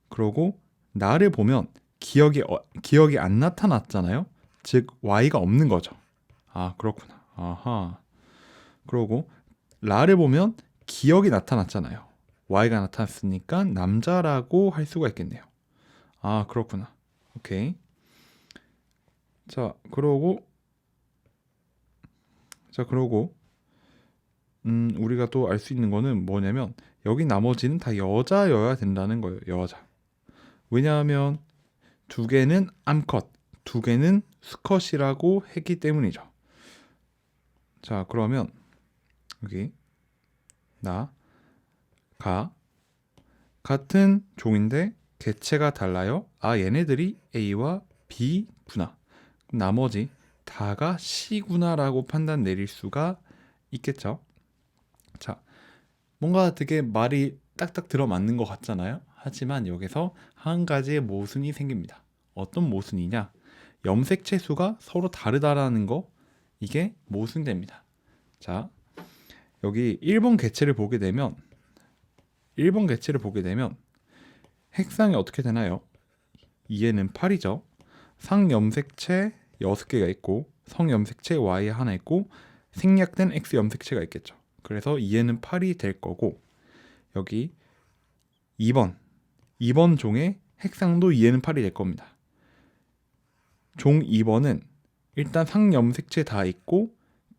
A: 그러고 나를 보면 기억이 안 나타났잖아요. 즉 y가 없는 거죠. 아, 그렇구나. 아하. 그러고 라를 보면 기억이 나타났잖아요. y가 나타났으니까 남자라고 할 수가 있겠네요. 아, 그렇구나. 오케이. 자, 그러고 우리가 또 알 수 있는 거는 뭐냐면 여기 나머지는 다 여자여야 된다는 거예요. 여자. 왜냐하면 두 개는 암컷, 두 개는 수컷이라고 했기 때문이죠. 자, 그러면 여기 나, 가 같은 종인데 개체가 달라요. 아, 얘네들이 A와 B구나. 나머지 다가 C구나라고 판단 내릴 수가 있겠죠. 자, 뭔가 되게 말이 딱딱 들어맞는 것 같잖아요. 하지만 여기서 한 가지의 모순이 생깁니다. 어떤 모순이냐? 염색체 수가 서로 다르다라는 거, 이게 모순됩니다. 자, 여기 1번 개체를 보게 되면 핵상이 어떻게 되나요? 2에는 8이죠. 상염색체 6개가 있고 성염색체 Y 하나 있고 생략된 X 염색체가 있겠죠. 그래서 2에는 8이 될 거고 여기 2번 종의 핵상도 2에는 8이 될 겁니다. 종 2번은 일단 상염색체 다 있고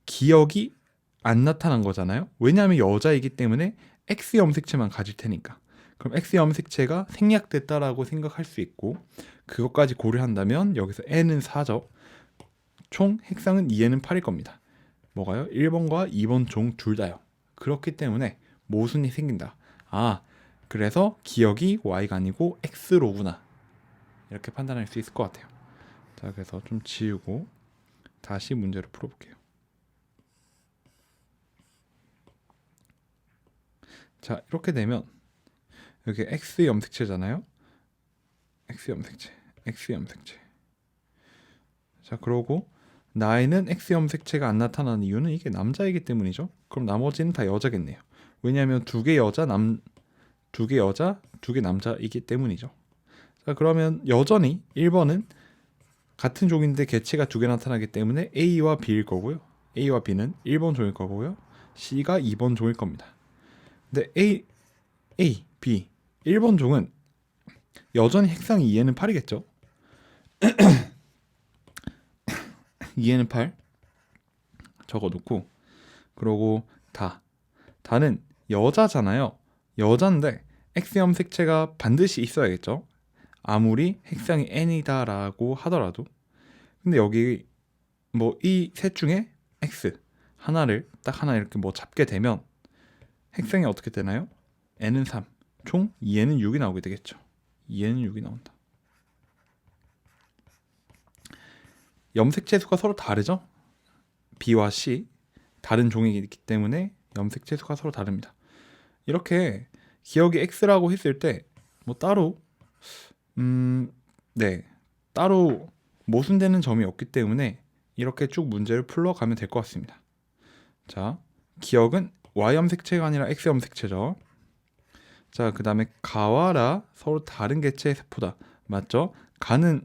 A: 기억이 안 나타난 거잖아요. 왜냐하면 여자이기 때문에 X 염색체만 가질 테니까. 그럼 X 염색체가 생략됐다라고 생각할 수 있고 그것까지 고려한다면 여기서 N은 4죠. 총 핵상은 2에는 8일 겁니다. 뭐가요? 1번과 2번 종 둘 다요. 그렇기 때문에 모순이 생긴다. 아, 그래서 기억이 Y가 아니고 X로구나. 이렇게 판단할 수 있을 것 같아요. 자, 그래서 좀 지우고 다시 문제를 풀어볼게요. 자, 이렇게 되면 여기 X 염색체잖아요. X 염색체. 자, 그러고 나에는 X 염색체가 안 나타나는 이유는 이게 남자이기 때문이죠. 그럼 나머지는 다 여자겠네요. 왜냐하면 두 개 여자, 두 개 남자이기 때문이죠. 자, 그러면 여전히 1번은 같은 종인데 개체가 두 개 나타나기 때문에 A와 B일 거고요. A와 B는 1번 종일 거고요. C가 2번 종일 겁니다. 근데 A, B 1번 종은 여전히 핵상이 2에는 8이겠죠. 2에는 8 적어놓고 그러고 다는 여자잖아요. 여잔데 X 염색체가 반드시 있어야겠죠. 아무리 핵상이 N이다라고 하더라도. 근데 여기 뭐 이 셋 중에 X 딱 하나 이렇게 뭐 잡게 되면 핵상이 어떻게 되나요? N은 3, 총 2에는 6이 나오게 되겠죠. 2에는 6이 나온다. 염색체 수가 서로 다르죠? B와 C 다른 종이기 때문에 염색체 수가 서로 다릅니다. 이렇게 기억이 X라고 했을 때 뭐 따로 따로 모순되는 점이 없기 때문에 이렇게 쭉 문제를 풀러가면 될 것 같습니다. 자, 기억은 Y 염색체가 아니라 X 염색체죠. 자, 그 다음에 가와 라 서로 다른 개체의 세포다. 맞죠? 가는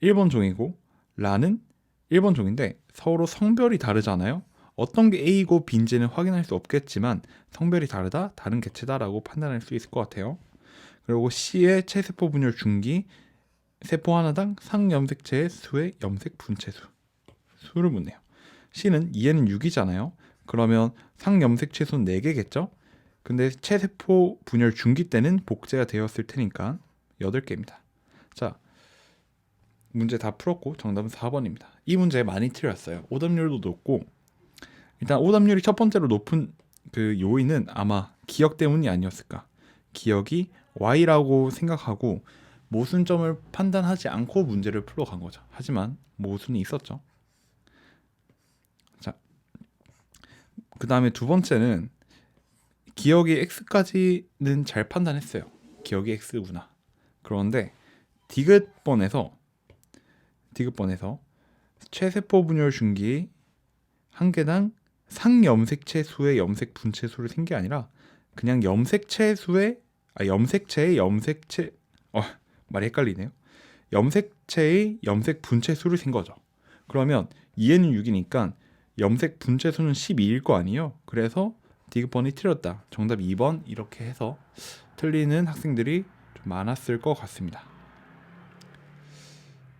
A: 1번 종이고 라는 1번 종인데 서로 성별이 다르잖아요. 어떤 게 A고 B인지는 확인할 수 없겠지만 성별이 다르다, 다른 개체다라고 판단할 수 있을 것 같아요. 그리고 C의 체세포 분열 중기 세포 하나당 상염색체의 수의 염색 분체수 수를 묻네요. C는 2에는 6이잖아요. 그러면 상염색체 수는 4개겠죠? 근데 체세포 분열 중기 때는 복제가 되었을 테니까 8개입니다. 자, 문제 다 풀었고 정답은 4번입니다. 이 문제 많이 틀렸어요. 오답률도 높고 일단 오답률이 첫 번째로 높은 그 요인은 아마 기억 때문이 아니었을까. 기억이 Y라고 생각하고 모순점을 판단하지 않고 문제를 풀어간 거죠. 하지만 모순이 있었죠. 자, 그 다음에 두 번째는 기억이 X까지는 잘 판단했어요. 기억이 X구나. 그런데 디귿번에서 체세포 분열 중기 한 개당 상염색체 수의 염색 분체 수를 센 게 아니라 그냥 염색체의 염색체 말이 헷갈리네요. 염색체의 염색 분체 수를 센 거죠. 그러면 2에는 6이니까 염색 분체 수는 12일 거 아니에요. 그래서 디귿번이 틀렸다. 정답 2번 이렇게 해서 틀리는 학생들이 좀 많았을 것 같습니다.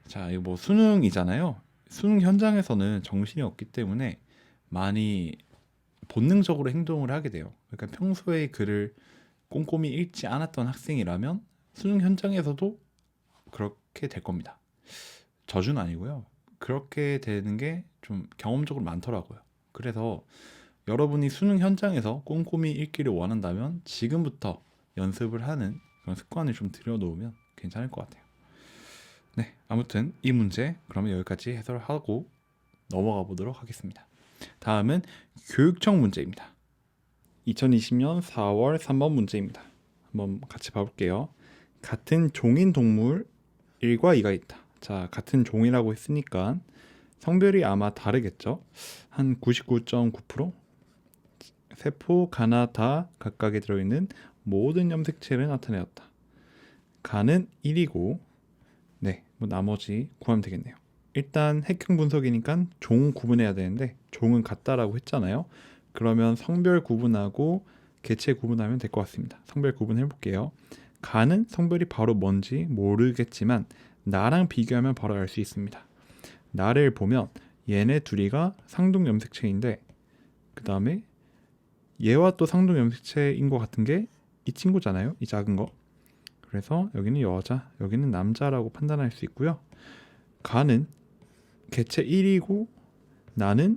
A: 자, 이거 뭐 수능이잖아요. 수능 현장에서는 정신이 없기 때문에 많이 본능적으로 행동을 하게 돼요. 그러니까 평소에 글을 꼼꼼히 읽지 않았던 학생이라면 수능 현장에서도 그렇게 될 겁니다. 저주는 아니고요. 그렇게 되는 게 좀 경험적으로 많더라고요. 그래서 여러분이 수능 현장에서 꼼꼼히 읽기를 원한다면 지금부터 연습을 하는 그런 습관을 좀 들여놓으면 괜찮을 것 같아요. 네, 아무튼 이 문제 그러면 여기까지 해설하고 넘어가 보도록 하겠습니다. 다음은 교육청 문제입니다. 2020년 4월 3번 문제입니다. 한번 같이 봐볼게요. 같은 종인 동물 1과 2가 있다. 자, 같은 종이라고 했으니까 성별이 아마 다르겠죠. 한 99.9%? 세포, 가나, 다 각각에 들어있는 모든 염색체를 나타내었다. 가는 1이고 네, 뭐 나머지 구하면 되겠네요. 일단 핵형 분석이니까 종 구분해야 되는데 종은 같다라고 했잖아요. 그러면 성별 구분하고 개체 구분하면 될 것 같습니다. 성별 구분해 볼게요. 가는 성별이 바로 뭔지 모르겠지만 나랑 비교하면 바로 알 수 있습니다. 나를 보면 얘네 둘이가 상동 염색체인데 그 다음에 얘와 또 상동 염색체인 것 같은 게 이 친구잖아요. 이 작은 거. 그래서 여기는 여자, 여기는 남자라고 판단할 수 있고요. 가는 개체 1이고 나는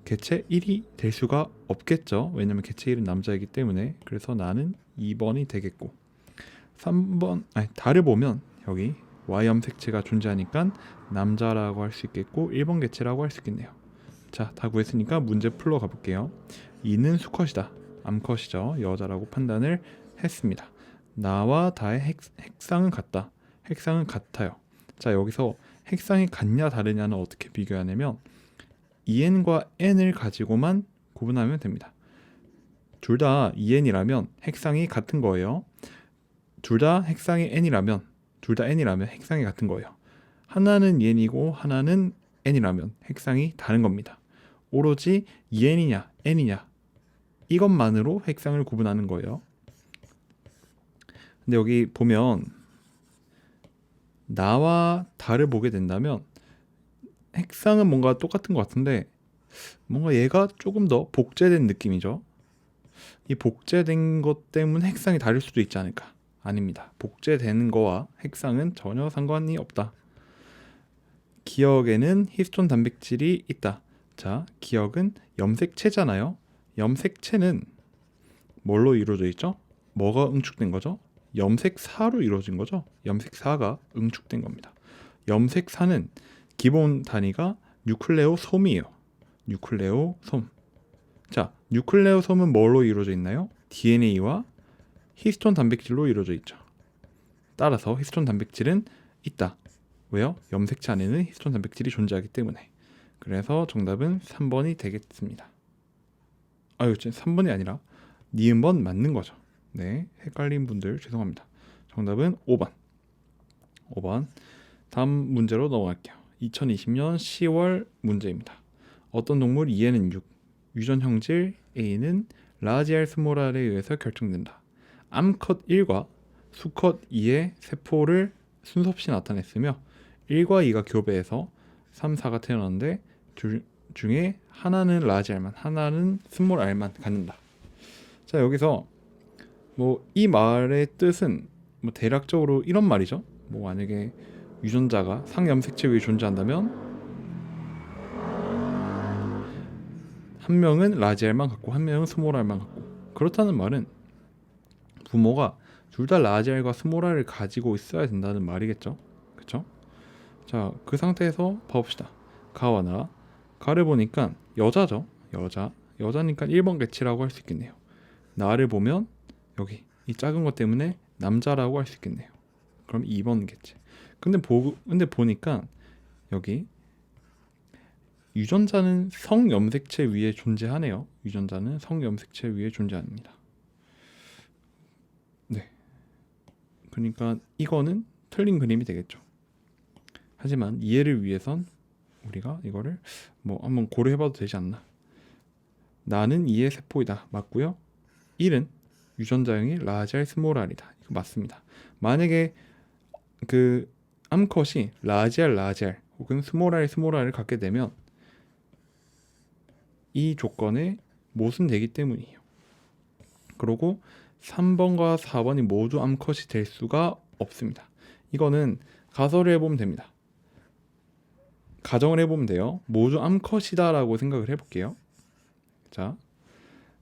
A: 개체 1이 될 수가 없겠죠. 왜냐면 개체 1은 남자이기 때문에. 그래서 나는 2번이 되겠고 3번, 달을 보면 여기 Y염색체가 존재하니까 남자라고 할 수 있겠고 1번 개체라고 할 수 있겠네요. 자, 다 구했으니까 문제 풀러 가볼게요. 2는 수컷이다. 암컷이죠. 여자라고 판단을 했습니다. 나와 다의 핵상은 같다. 핵상은 같아요. 자, 여기서 핵상이 같냐 다르냐는 어떻게 비교하냐면 EN과 N을 가지고만 구분하면 됩니다. 둘 다 EN이라면 핵상이 같은 거예요. 둘 다 핵상이 N이라면 둘 다 N이라면 핵상이 같은 거예요. 하나는 EN이고 하나는 N이라면 핵상이 다른 겁니다. 오로지 EN이냐 N이냐 이것만으로 핵상을 구분하는 거예요. 근데 여기 보면 나와 다를 보게 된다면 핵상은 뭔가 똑같은 것 같은데 뭔가 얘가 조금 더 복제된 느낌이죠. 이 복제된 것 때문에 핵상이 다를 수도 있지 않을까? 아닙니다. 복제되는 거와 핵상은 전혀 상관이 없다. 기억에는 히스톤 단백질이 있다. 자, 기억은 염색체잖아요. 염색체는 뭘로 이루어져 있죠? 뭐가 응축된 거죠? 염색사로 이루어진 거죠. 염색사가 응축된 겁니다. 염색사는 기본 단위가 뉴클레오솜이에요. 뉴클레오솜. 자, 뉴클레오솜은 뭘로 이루어져 있나요? DNA와 히스톤 단백질로 이루어져 있죠. 따라서 히스톤 단백질은 있다. 왜요? 염색체 안에는 히스톤 단백질이 존재하기 때문에. 그래서 정답은 3번이 되겠습니다. 아유, 3번이 아니라 니은번 맞는 거죠. 네, 헷갈린 분들 죄송합니다. 정답은 5번. 5번. 다음 문제로 넘어갈게요. 2020년 10월 문제입니다. 어떤 동물 2에는 6, 유전 형질 A는 라지 R 스몰 R에 의해서 결정된다. 암컷 1과 수컷 2의 세포를 순서 없이 나타냈으며 1과 2가 교배해서 3, 4가 태어났는데 둘 중에 하나는 라지 R만, 하나는 스몰 R만 갖는다. 자, 여기서 뭐 이 말의 뜻은 뭐 대략적으로 이런 말이죠. 뭐 만약에 유전자가 상염색체 위에 존재한다면 한 명은 라지 R만 갖고 한 명은 스몰 R만 갖고, 그렇다는 말은 부모가 둘 다 라지 R과 스몰 R을 가지고 있어야 된다는 말이겠죠. 그쵸? 자, 그 상태에서 봐봅시다. 가와 나. 가를 보니까 여자죠. 여자니까 1번 개체라고 할 수 있겠네요. 나를 보면 여기 이 작은 것 때문에 남자라고 할 수 있겠네요. 그럼 2번 개체. 근데 보니까 여기
B: 유전자는 성염색체 위에 존재하네요. 유전자는 성염색체 위에 존재합니다. 네, 그러니까 이거는 틀린 그림이 되겠죠. 하지만 이해를 위해선 우리가 이거를 뭐 한번 고려해봐도 되지 않나. 나는 이해 세포이다. 맞고요. 1은 유전자형이 라지 R 스몰 R이다. 이거 맞습니다. 만약에 그 암컷이 라지 R 혹은 스몰 R을 갖게 되면 이 조건에 모순되기 때문이에요. 그리고 3번과 4번이 모두 암컷이 될 수가 없습니다. 이거는 가설을 해보면 됩니다. 가정을 해보면 돼요. 모두 암컷이다 라고 생각을 해볼게요. 자,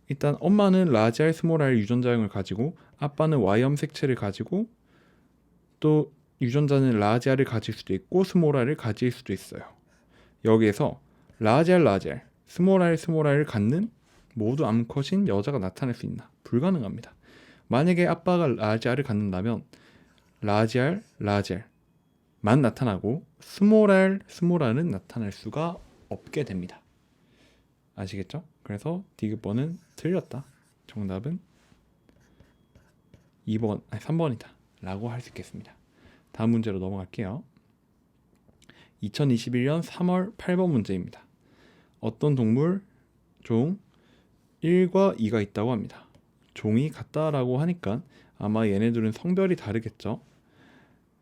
B: 일단 엄마는 라지 R 스몰 R 유전자형을 가지고 아빠는 Y 염색체를 가지고 또 유전자는 라지 R을 가질 수도 있고 스몰 R을 가질 수도 있어요. 여기에서 라지 R, 스몰 R을 갖는 모두 암컷인 여자가 나타날 수 있나? 불가능합니다. 만약에 아빠가 라지 R을 갖는다면 라지 R만 나타나고 스몰 R은 나타날 수가 없게 됩니다. 아시겠죠? 그래서 디귿번은 틀렸다. 정답은 3번이다 라고 할 수 있겠습니다. 다음 문제로 넘어갈게요. 2021년 3월 8번 문제입니다. 어떤 동물 종 1과 2가 있다고 합니다. 종이 같다라고 하니까 아마 얘네들은 성별이 다르겠죠.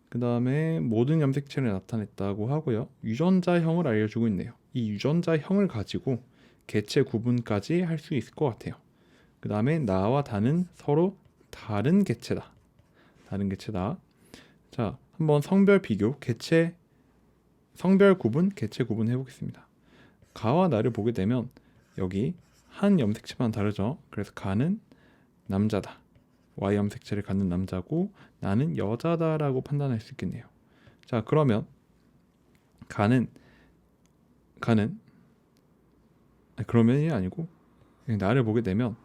B: 그 다음에 모든 염색체를 나타냈다고 하고요. 유전자형을 알려주고 있네요. 이 유전자형을 가지고 개체 구분까지 할 수 있을 것 같아요. 그 다음에 나와 다는 서로 다른 개체다. 자, 한번 성별 비교, 성별 구분, 개체 구분 해보겠습니다. 가와 나를 보게 되면 여기 한 염색체만 다르죠. 그래서 가는 남자다. Y 염색체를 갖는 남자고 나는 여자다라고 판단할 수 있겠네요. 자, 그러면 그러면이 아니고 나를 보게 되면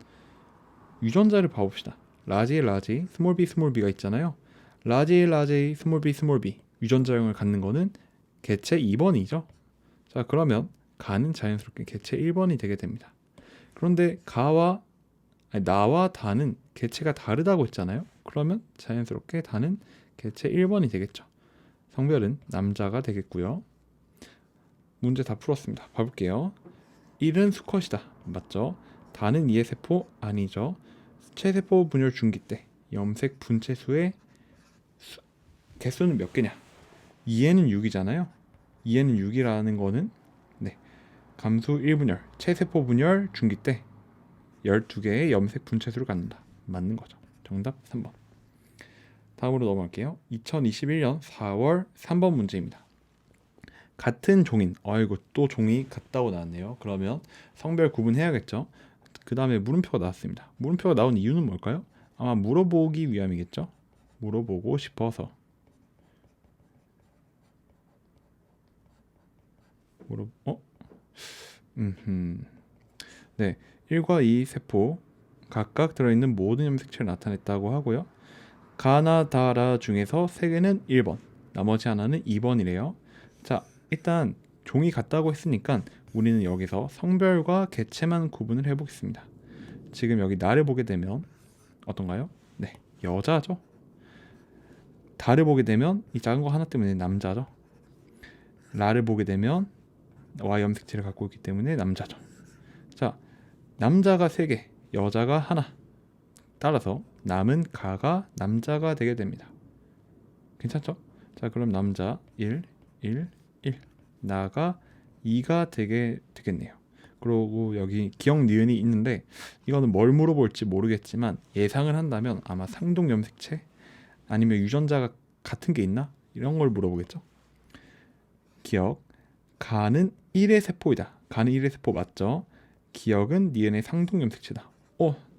B: 유전자를 봐봅시다. 라지, 스몰 b가 있잖아요. 라지, 스몰 b 유전자형을 갖는 거는 개체 2번이죠. 자, 그러면 가는 자연스럽게 개체 1번이 되게 됩니다. 그런데 나와 다는 개체가 다르다고 했잖아요. 그러면 자연스럽게 다는 개체 1번이 되겠죠. 성별은 남자가 되겠고요. 문제 다 풀었습니다. 봐볼게요. 1은 수컷이다. 맞죠? 다는 이해세포 아니죠. 체세포 분열 중기 때 염색 분체수의 개수는 몇 개냐? 2에는 6이잖아요. 2에는 6이라는 거는 감수 1분열, 체세포 분열 중기 때 12개의 염색 분체수를 갖는다. 맞는 거죠. 정답 3번. 다음으로 넘어갈게요. 2021년 4월 3번 문제입니다. 같은 종인, 아이고 또 종이 같다고 나왔네요. 그러면 성별 구분해야겠죠. 그 다음에 물음표가 나왔습니다. 물음표가 나온 이유는 뭘까요? 아마 물어보기 위함이겠죠. 물어보고 싶어서. 네, 1과 2 세포 각각 들어있는 모든 염색체를 나타냈다고 하고요. 가나다라 중에서 3개는 1번, 나머지 하나는 2번이래요. 자, 일단 종이 같다고 했으니까 우리는 여기서 성별과 개체만 구분을 해보겠습니다. 지금 여기 나를 보게 되면 어떤가요? 네, 여자죠. 다를 보게 되면 이 작은 거 하나 때문에 남자죠. 라를 보게 되면 Y 염색체를 갖고 있기 때문에 남자죠. 자, 남자가 3개, 여자가 하나. 따라서 남은 가가 남자가 되게 됩니다. 괜찮죠? 자, 그럼 남자 1, 나가 2가 되겠네요. 그리고 여기 기억 니은이 있는데 이거는 뭘 물어볼지 모르겠지만 예상을 한다면 아마 상동 염색체 아니면 유전자가 같은 게 있나? 이런 걸 물어보겠죠. 기억, 가는 1의 세포이다. 가는 1의 세포 맞죠? 기억은 니은의 상동 염색체다.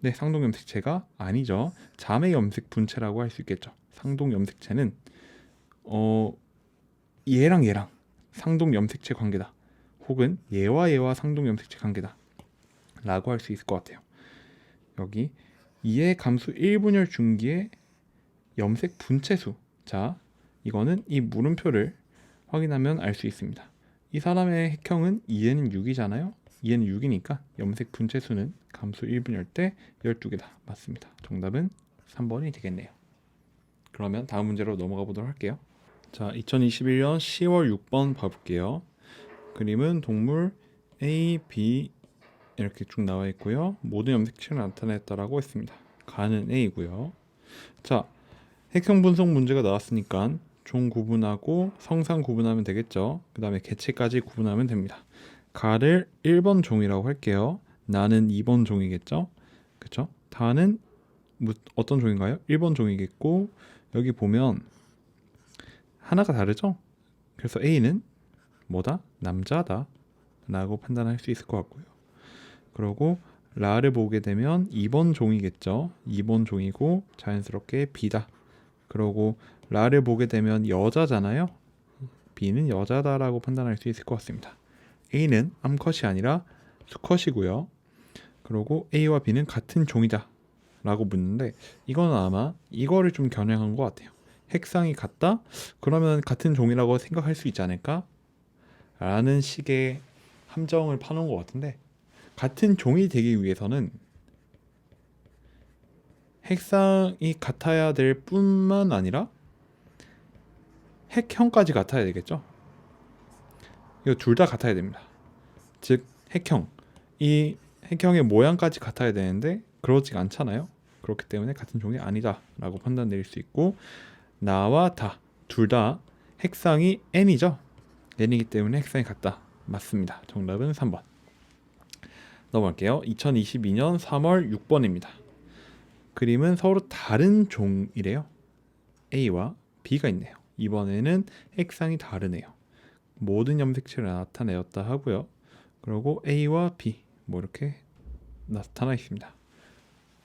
B: 네, 상동 염색체가 아니죠. 자매 염색 분체라고 할 수 있겠죠. 상동 염색체는 얘랑 상동 염색체 관계다. 혹은 얘와 상동 염색체 관계다. 라고 할 수 있을 것 같아요. 여기 2의 감수 1분열 중기의 염색 분체수. 자, 이거는 이 물음표를 확인하면 알 수 있습니다. 이 사람의 핵형은 2에는 6이잖아요. 2에는 6이니까 염색 분체수는 감수 1분열 때 12개다. 맞습니다. 정답은 3번이 되겠네요. 그러면 다음 문제로 넘어가 보도록 할게요. 자, 2021년 10월 6번 봐볼게요. 그림은 동물 A, B 이렇게 쭉 나와 있고요. 모든 염색체를 나타냈다라고 했습니다. 가는 A고요. 자, 핵형 분석 문제가 나왔으니까 종 구분하고 성상 구분하면 되겠죠. 그 다음에 개체까지 구분하면 됩니다. 가를 1번 종이라고 할게요. 나는 2번 종이겠죠. 그쵸? 다는 어떤 종인가요? 1번 종이겠고, 여기 보면 하나가 다르죠? 그래서 A는 뭐다? 남자다 라고 판단할 수 있을 것 같고요. 그리고 라를 보게 되면 2번 종이겠죠. 2번 종이고 자연스럽게 B다. 그리고 라를 보게 되면 여자잖아요. B는 여자다라고 판단할 수 있을 것 같습니다. A는 암컷이 아니라 수컷이고요. 그리고 A와 B는 같은 종이다 라고 묻는데, 이거는 아마 이거를 좀 겨냥한 것 같아요. 핵상이 같다? 그러면 같은 종이라고 생각할 수 있지 않을까? 라는 식의 함정을 파놓은 것 같은데, 같은 종이 되기 위해서는 핵상이 같아야 될 뿐만 아니라 핵형까지 같아야 되겠죠. 이거 둘 다 같아야 됩니다. 즉 핵형, 이 핵형의 모양까지 같아야 되는데 그러지 않잖아요. 그렇기 때문에 같은 종이 아니다 라고 판단 내릴 수 있고, 나와 다 둘 다 핵상이 n이죠. n이기 때문에 핵상이 같다. 맞습니다. 정답은 3번. 넘어갈게요. 2022년 3월 6번입니다. 그림은 서로 다른 종이래요. A와 B가 있네요. 이번에는 핵상이 다르네요. 모든 염색체를 나타내었다 하고요. 그리고 A와 B 뭐 이렇게 나타나 있습니다.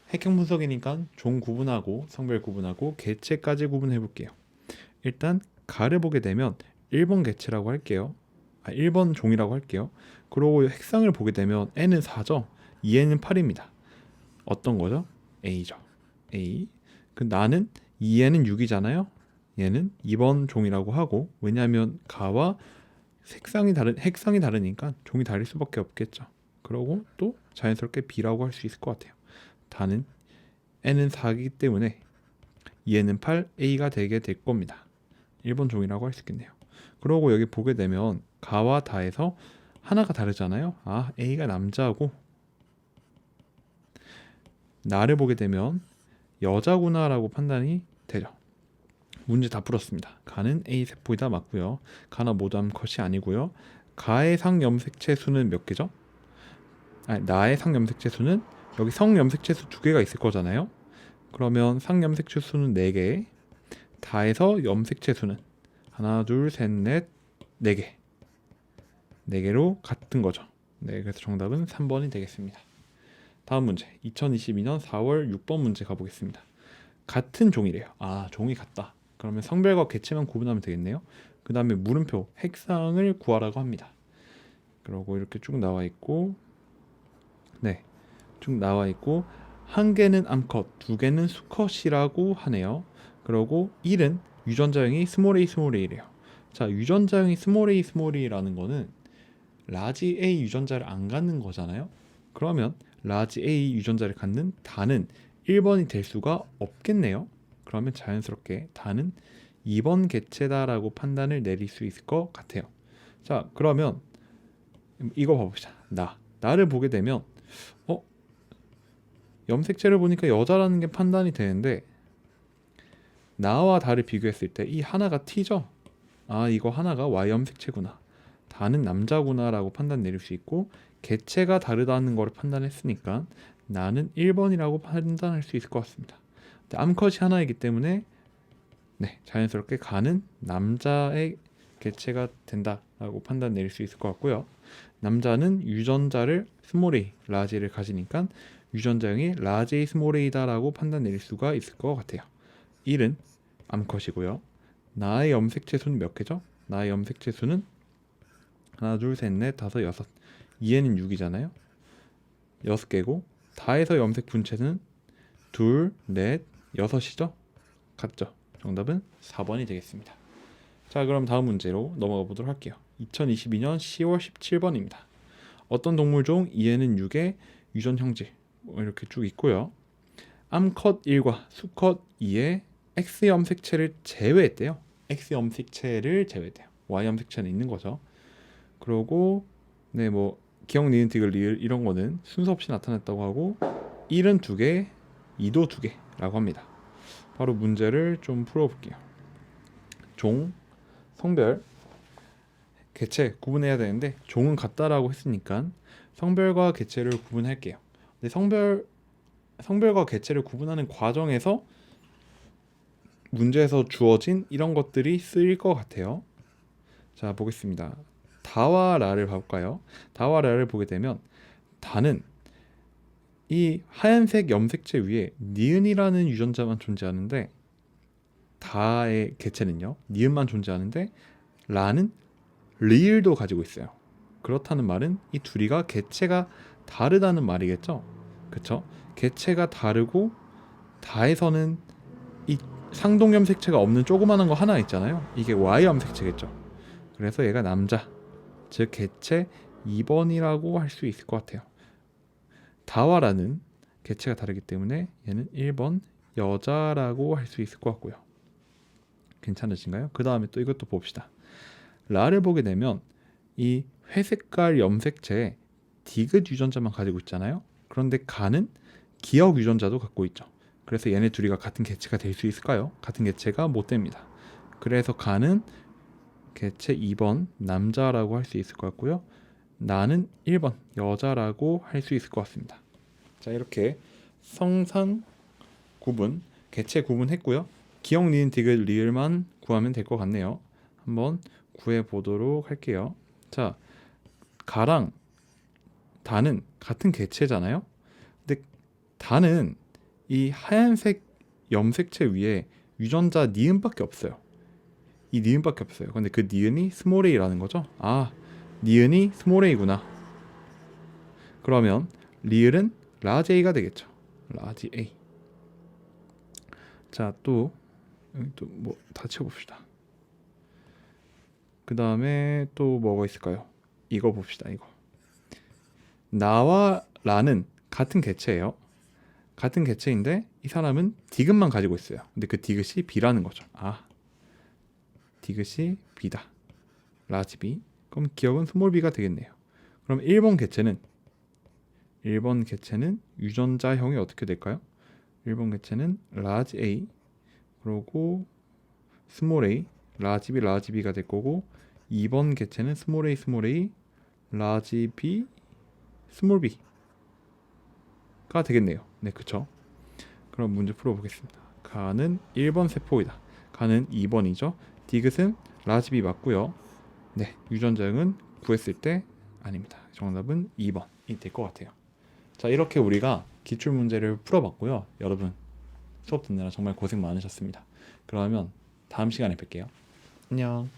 B: 핵형 분석이니까 종 구분하고 성별 구분하고 개체까지 구분해 볼게요. 일단 가를 보게 되면 1번 개체라고 할게요. 1번 종이라고 할게요. 그리고 핵상을 보게 되면 N은 4죠. 2N은 8입니다. 어떤 거죠? A죠. A. 그 나는 2N은 6이잖아요. 얘는 2번 종이라고 하고, 왜냐하면 가와 색상이 핵상이 다르니까 종이 다를 수밖에 없겠죠. 그러고 또 자연스럽게 B라고 할 수 있을 것 같아요. 다는 N은 4이기 때문에 2N은 8, A가 되게 될 겁니다. 1번 종이라고 할 수 있겠네요. 그러고 여기 보게 되면 가와 다에서 하나가 다르잖아요. A가 남자고, 나를 보게 되면 여자구나 라고 판단이 되죠. 문제 다 풀었습니다. 가는 A 세포이다 맞고요. 가나 모두 암컷이 아니고요. 가의 상염색체 수는 몇 개죠? 나의 상염색체 수는, 여기 성염색체 수 2개가 있을 거잖아요. 그러면 상염색체 수는 4개, 다에서 염색체 수는 하나, 둘, 셋, 넷, 4개. 4개로 같은 거죠. 네, 그래서 정답은 3번이 되겠습니다. 다음 문제, 2022년 4월 6번 문제 가보겠습니다. 같은 종이래요. 종이 같다. 그러면 성별과 개체만 구분하면 되겠네요. 그 다음에 물음표, 핵상을 구하라고 합니다. 그리고 이렇게 쭉 나와 있고, 네, 쭉 나와 있고, 한 개는 암컷, 2개는 수컷이라고 하네요. 그리고 1은 유전자형이 스몰 a 스몰 a래요. 자, 유전자형이 스몰 a 스몰 a라는 거는 라지 A 유전자를 안 갖는 거잖아요. 그러면 라지 A 유전자를 갖는 다는 1번이 될 수가 없겠네요. 그러면 자연스럽게 다는 2번 개체다라고 판단을 내릴 수 있을 것 같아요. 자, 그러면 이거 봐봅시다. 나를 보게 되면 염색체를 보니까 여자라는 게 판단이 되는데, 나와 다를 비교했을 때 이 하나가 T죠. 이거 하나가 Y 염색체구나, 다는 남자구나 라고 판단 내릴 수 있고, 개체가 다르다는 걸 판단했으니까 나는 1번이라고 판단할 수 있을 것 같습니다. 암컷이 하나이기 때문에 자연스럽게 가는 남자의 개체가 된다라고 판단 내릴 수 있을 것 같고요. 남자는 유전자를 스몰 a, 라지를 가지니까 유전자형이 라지 A 스몰 a다라고 판단 내릴 수가 있을 것 같아요. 1은 암컷이고요. 나의 염색체 수는 몇 개죠? 나의 염색체 수는 하나, 둘, 셋, 넷, 다섯, 여섯. 2에는 6이잖아요. 6개고, 다에서 염색 분체는 둘, 넷, 6이죠? 같죠? 정답은 4번이 되겠습니다. 자, 그럼 다음 문제로 넘어가 보도록 할게요. 2022년 10월 17번입니다. 어떤 동물종 2에는 6의 유전 형질 뭐 이렇게 쭉 있고요. 암컷 1과 수컷 2의 X 염색체를 제외했대요. X 염색체를 제외했대요. Y 염색체는 있는 거죠. 그러고 네, 뭐 기억, 니은, 디귿, 리을 이런 거는 순서 없이 나타났다고 하고 1은 2개, 2도 2개라고 합니다. 바로 문제를 좀 풀어볼게요. 종, 성별, 개체 구분해야 되는데 종은 같다라고 했으니까 성별과 개체를 구분할게요. 근데 성별과 개체를 구분하는 과정에서 문제에서 주어진 이런 것들이 쓰일 것 같아요. 자, 보겠습니다. 다와 라를 볼까요? 다와 라를 보게 되면 다는 이 하얀색 염색체 위에 니은이라는 유전자만 존재하는데 다의 개체는요 니은만 존재하는데 라는 리을도 가지고 있어요. 그렇다는 말은 이 둘이가 개체가 다르다는 말이겠죠. 그쵸? 개체가 다르고 다에서는 이 상동 염색체가 없는 조그마한 거 하나 있잖아요. 이게 Y 염색체겠죠. 그래서 얘가 남자, 즉 개체 2번이라고 할 수 있을 것 같아요. 다와 라는 개체가 다르기 때문에 얘는 1번 여자라고 할 수 있을 것 같고요. 괜찮으신가요? 그 다음에 또 이것도 봅시다. 라를 보게 되면 이 회색깔 염색체에 디귿 유전자만 가지고 있잖아요. 그런데 가는 기억 유전자도 갖고 있죠. 그래서 얘네 둘이가 같은 개체가 될 수 있을까요? 같은 개체가 못 됩니다. 그래서 가는 개체 2번 남자라고 할 수 있을 것 같고요. 나는 1번 여자라고 할 수 있을 것 같습니다. 자, 이렇게 성상 구분, 개체 구분했고요. 기억, 니은, 디귿, 리을만 구하면 될 것 같네요. 한번 구해 보도록 할게요. 자, 가랑 다는 같은 개체잖아요. 근데 다는 이 하얀색 염색체 위에 유전자 니은밖에 없어요. 이 니은밖에 없어요. 근데 그 니은이 스몰 a라는 거죠. 아, 니은이 스몰 a구나. 그러면 리을은 라지 a가 되겠죠. 라지 a. 자, 또 뭐 다 채워봅시다. 그 다음에 또 뭐가 있을까요? 이거 봅시다. 이거 나와 라는 같은 개체예요. 같은 개체인데 이 사람은 디귿만 가지고 있어요. 근데 그 디귿이 B라는 거죠. 아, 디귿이 B다. 라지 B. 그럼 기억은 스몰 b가 되겠네요. 그럼 1번 개체는 유전자형이 어떻게 될까요? 1번 개체는 라지 A 그리고 스몰 a 라지 B가 될 거고 2번 개체는 스몰 a 라지 B 스몰 b가 되겠네요. 네, 그쵸? 그럼 문제 풀어보겠습니다. 가는 1번 세포이다. 가는 2번이죠. 디귿은 라지 B 맞고요. 네, 유전자형은 구했을 때 아닙니다. 정답은 2번이 될 것 같아요. 자, 이렇게 우리가 기출 문제를 풀어봤고요. 여러분 수업 듣느라 정말 고생 많으셨습니다. 그러면 다음 시간에 뵐게요. 안녕.